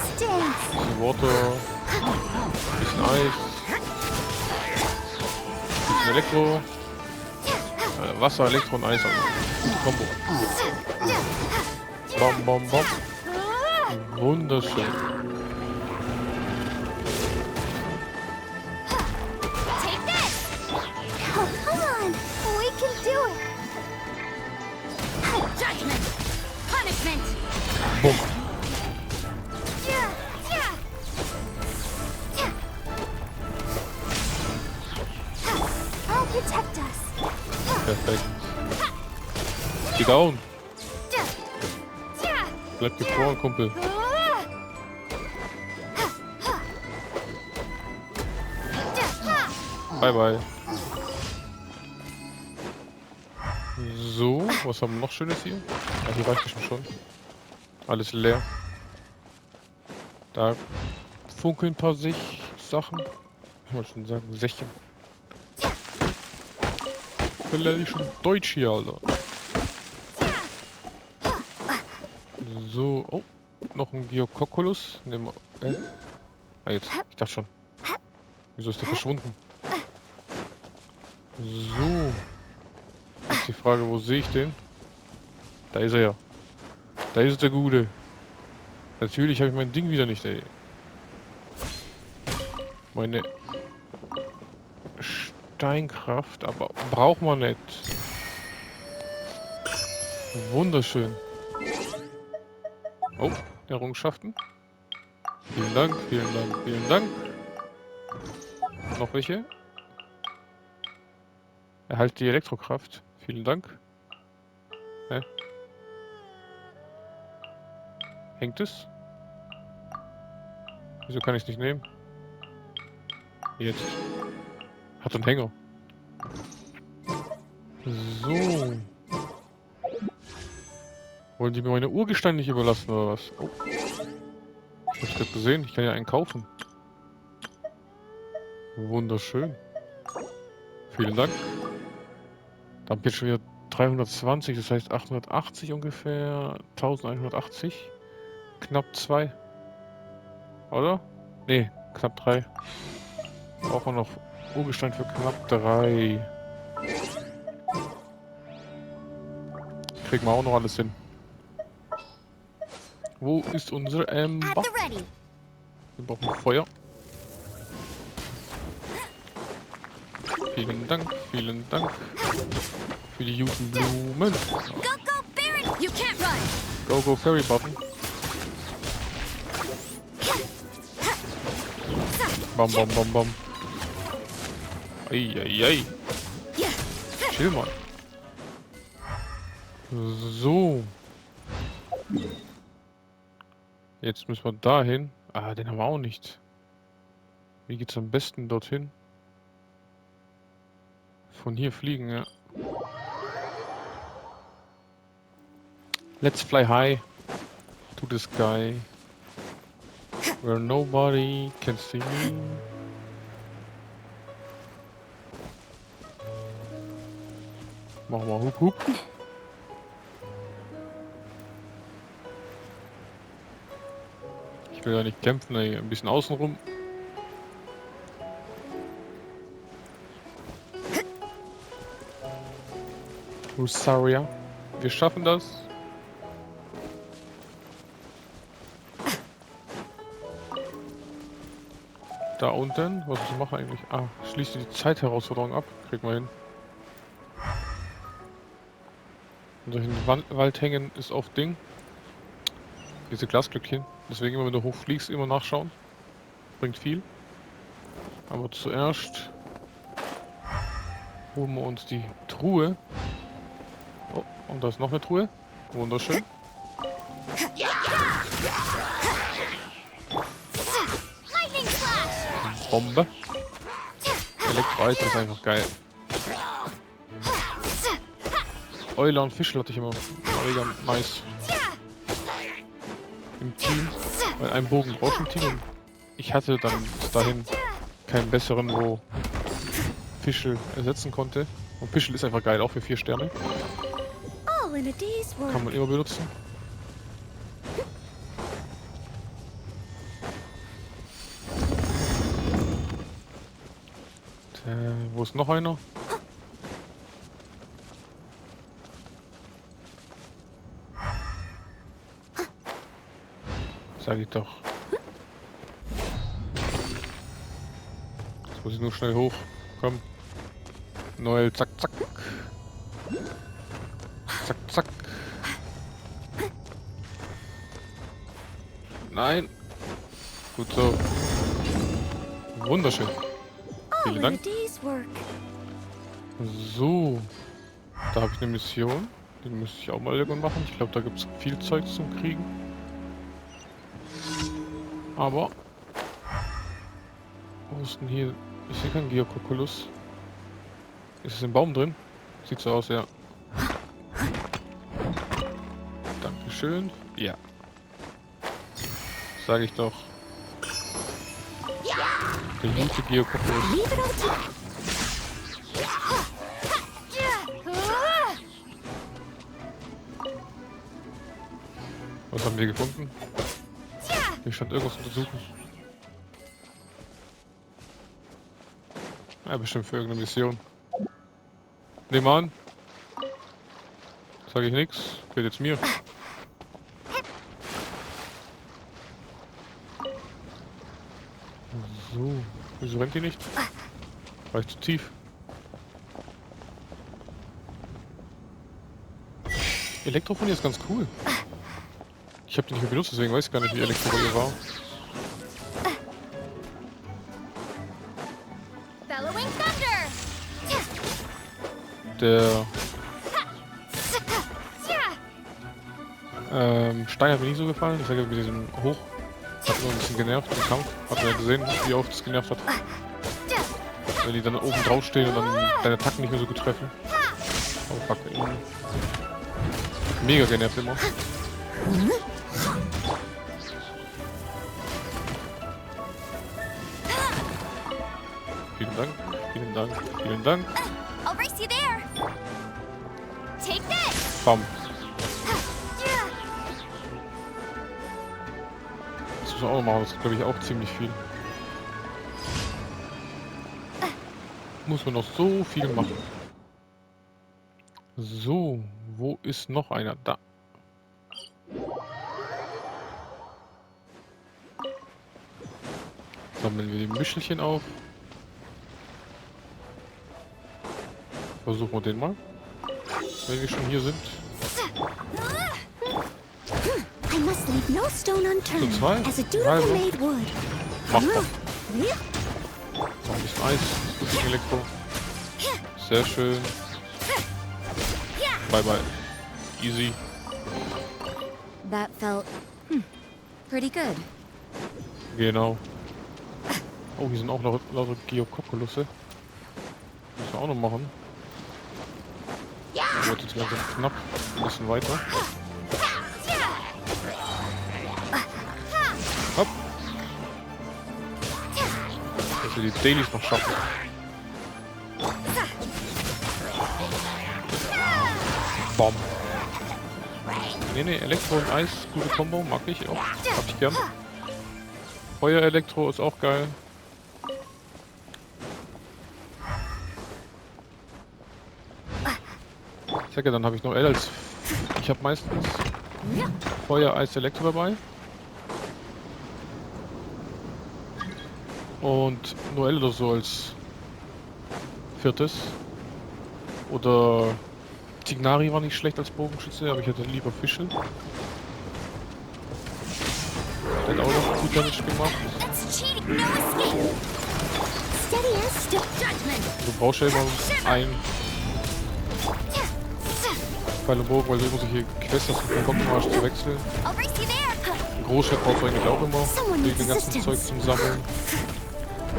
Bisschen Water, bisschen Eis, bisschen Elektro, Wasser, Elektro und Eis. Combo. Bom, bom, bom. Wunderschön. Boom. Perfekt. Geh down. Bleib gefroren, Kumpel. Bye bye. So, was haben wir noch Schönes hier? Ah, hier reicht es schon. Alles leer. Da funkeln ein paar Sachen. Ich wollte schon sagen, Sächen. Ich lerne schon Deutsch hier, Alter. So, oh, noch ein Geoculus. Nehmen wir. Ah, jetzt. Ich dachte schon. Wieso ist der verschwunden? So. Jetzt die Frage, wo sehe ich den? Da ist er ja. Da ist der Gute. Natürlich habe ich mein Ding wieder nicht, ey. Meine Steinkraft, aber braucht man nicht. Wunderschön. Oh, Errungenschaften. Vielen Dank, vielen Dank, vielen Dank. Noch welche? Erhalte die Elektrokraft. Vielen Dank. Hä? Hängt es? Wieso kann ich es nicht nehmen? Jetzt. Hat einen Hänger. So. Wollen die mir meine Urgesteine nicht überlassen oder was? Oh. Ich hab's gerade gesehen. Ich kann ja einen kaufen. Wunderschön. Vielen Dank. Da hab ich jetzt schon wieder 320, das heißt 880 ungefähr. 1180. Knapp 2. Oder? Nee, knapp 3. Brauchen wir noch Urgestein für knapp 3. Kriegen wir auch noch alles hin. Wo ist unsere Ember? Wir brauchen Feuer. Vielen Dank für die guten Blumen. Go Fairy Button. Bam bam bam bam. Eieiei. Chill mal. So. Jetzt müssen wir dahin. Ah, den haben wir auch nicht. Wie geht's am besten dorthin? Von hier fliegen, ja. Let's fly high to the sky, where nobody can see me. Machen wir Hup Hup. Ich will ja nicht kämpfen, ey. Ein bisschen außenrum. Rosaria. Wir schaffen das. Da unten, was ich mache eigentlich? Ah, schließe die Zeitherausforderung ab. Krieg mal hin. In solchen Wald hängen ist oft Ding. Diese Glasglöckchen. Deswegen immer, wenn du hochfliegst, immer nachschauen. Bringt viel. Aber zuerst holen wir uns die Truhe. Oh, und da ist noch eine Truhe. Wunderschön. Bombe. Elektroeis ist einfach geil. Euler und Fischl hatte ich immer mega nice im Team. Weil ein Bogen braucht im Team. Und ich hatte dann bis dahin keinen besseren, wo Fischl ersetzen konnte. Und Fischl ist einfach geil, auch für 4 Sterne. Kann man immer benutzen. Wo ist noch einer? Sag ich doch. Jetzt muss ich nur schnell hoch. Komm. Noel, zack, zack. Zack, zack. Nein. Gut so. Wunderschön. Vielen Dank. So. Da habe ich eine Mission. Die müsste ich auch mal irgendwann machen. Ich glaube, da gibt es viel Zeug zum Kriegen. Aber... Wo ist denn hier... Ich sehe keinen Geokokulus. Ist es im Baum drin? Sieht so aus, ja. Dankeschön. Ja. Sage ich doch. Der gute Geokokulus. Was haben wir gefunden? Hier stand irgendwas untersuchen. Ja, bestimmt für irgendeine Mission. Nehmen wir an. Sag ich nichts. Geht jetzt mir. So. Wieso rennt die nicht? War ich zu tief? Elektrofon ist ganz cool. Ich habe die nicht mehr benutzt, deswegen weiß ich gar nicht, wie Elektrofon war. Der Stein hat mir nicht so gefallen, das hat mit diesem Hoch hat nur ein bisschen genervt im Kampf. Hat man ja gesehen, wie oft es genervt hat. Wenn die dann oben drauf stehen und dann deine Attacken nicht mehr so gut treffen. Oh fuck, mega genervt immer. Vielen Dank, vielen Dank, vielen Dank. Bam. Das muss man auch machen, das ist glaube ich auch ziemlich viel. Muss man noch so viel machen. So, wo ist noch einer? Da. Sammeln wir die Mischelchen auf. Versuchen wir den mal. Wenn wir schon hier sind. Zu zweit? Also. Mach doch. Noch ein bisschen Eis. Ein bisschen Elektro. Sehr schön. Bye bye. Easy. That felt Pretty good. Genau. Oh, hier sind auch noch lauter Geokokolusse. Müssen wir auch noch machen. Oh, jetzt langsam knapp. Ein bisschen weiter. Hopp. Dass wir die Dailies noch schaffen. Bom. Nee, Elektro und Eis, gute Kombo, mag ich auch. Hab ich gern. Feuer-Elektro ist auch geil. Ich sag ja, dann habe ich noch L als... Ich habe meistens Feuer, Eis, Elektro dabei. Und nur L oder so als viertes. Oder... Tignari war nicht schlecht als Bogenschütze, aber ich hätte lieber Fische. Der hat auch noch gut Damage gemacht. Du brauchst ja immer einen Pfeil und Bogen, weil du immer solche Quests hast, um den Kopfmarsch zu wechseln. Ein Großschwert brauchst du eigentlich auch immer, wegen dem ganzen Zeug zum Sammeln.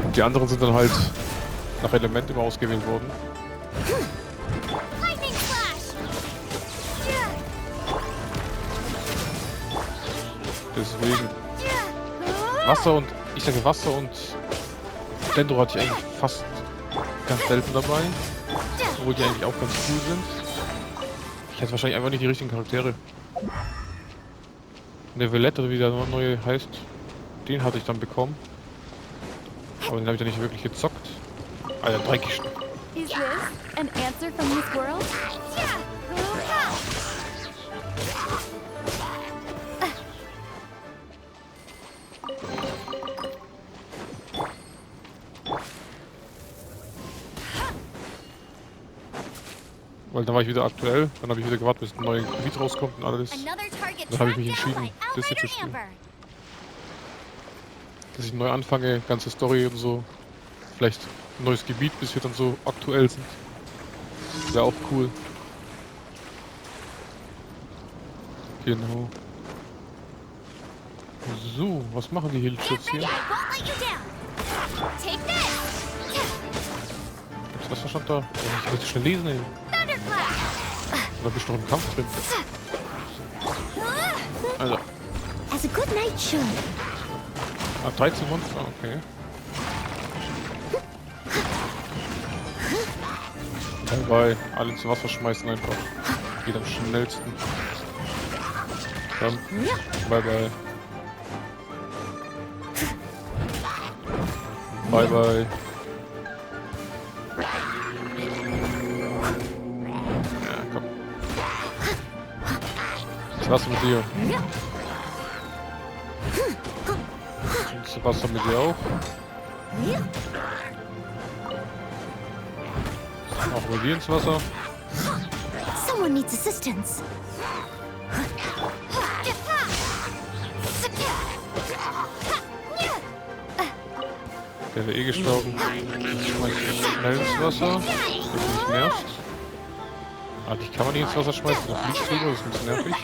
Und die anderen sind dann halt nach Element immer ausgewählt worden. Deswegen Wasser und, ich sage Wasser und Dendro hatte ich eigentlich fast ganz selten dabei, obwohl die eigentlich auch ganz cool sind. Ich hatte wahrscheinlich einfach nicht die richtigen Charaktere. Der Villette, oder wie der neue heißt, den hatte ich dann bekommen. Aber den habe ich dann nicht wirklich gezockt. Alter, 3 Kisten. Is this an answer from this world? Weil dann war ich wieder aktuell, dann habe ich wieder gewartet, bis ein neues Gebiet rauskommt und alles. Dann habe ich mich entschieden, das hier zu spielen. Dass ich neu anfange, ganze Story und so. Vielleicht ein neues Gebiet, bis wir dann so aktuell sind. Wäre auch cool. Genau. So, was machen die Hills jetzt hier? Was stand da? Ich möchte schnell lesen, ey. Da bist du noch im Kampf drin. Also. As a good night show. Ah, 13 Monster, okay. Dabei alle ins Wasser schmeißen einfach. Geht am schnellsten. Dann. Bye bye. Bye bye. Was mit dir? Und was mit dir auch? Auch mit dir ins Wasser? Someone needs assistance. Der wäre eh gestorben. Ich schmeiß schnell ins Wasser, dass du nicht nervst. Ah, dich kann man nicht ins Wasser schmeißen, das liegt drüber, das ist ein bisschen nervig.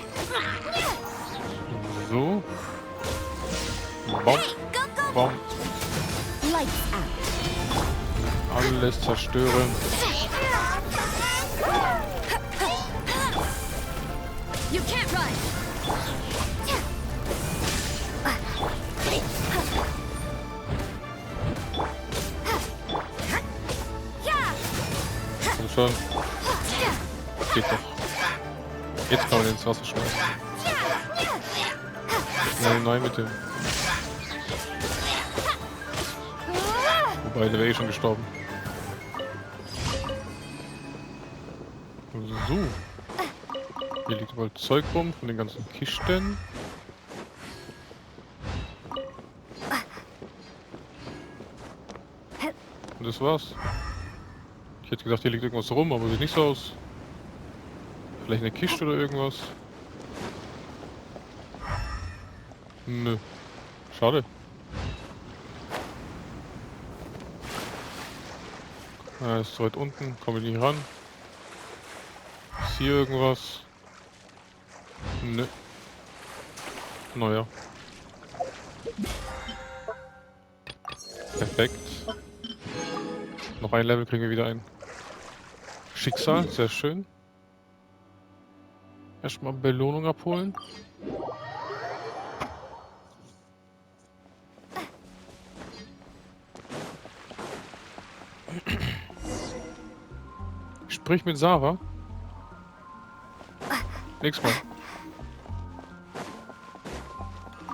So. Bom. Bom. Alles zerstören. You can't run. Komm schon. Geht doch. Jetzt kann man ins Wasser schmeißen. Schnell neu mit dem. Wobei, der wäre eh schon gestorben. So. Hier liegt überall Zeug rum von den ganzen Kisten. Und das war's. Ich hätte gedacht, hier liegt irgendwas rum, aber sieht nicht so aus. Vielleicht eine Kiste oder irgendwas. Nö. Schade. Ah, ist so weit unten. Komme ich nicht ran. Ist hier irgendwas? Nö. Naja. Perfekt. Noch ein Level kriegen wir wieder ein. Schicksal, sehr schön. Erstmal Belohnung abholen. Sprich mit Sarah. Nächstes Mal.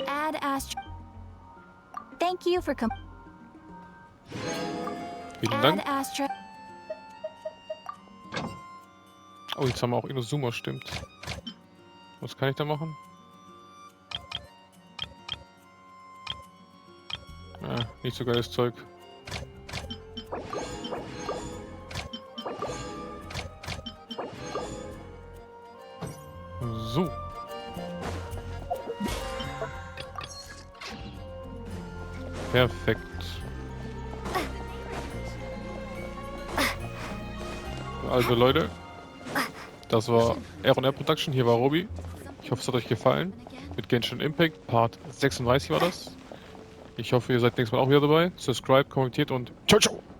Add Astro. Thank you for Vielen Dank. Astro. Oh, jetzt haben wir auch Inazuma, stimmt. Was kann ich da machen? Ah, nicht so geiles Zeug. So. Perfekt. Also Leute, das war R&R Production, hier war Robi. Ich hoffe, es hat euch gefallen. Mit Genshin Impact, Part 36 war das. Ich hoffe, ihr seid nächstes Mal auch wieder dabei. Subscribe, kommentiert und ciao, ciao!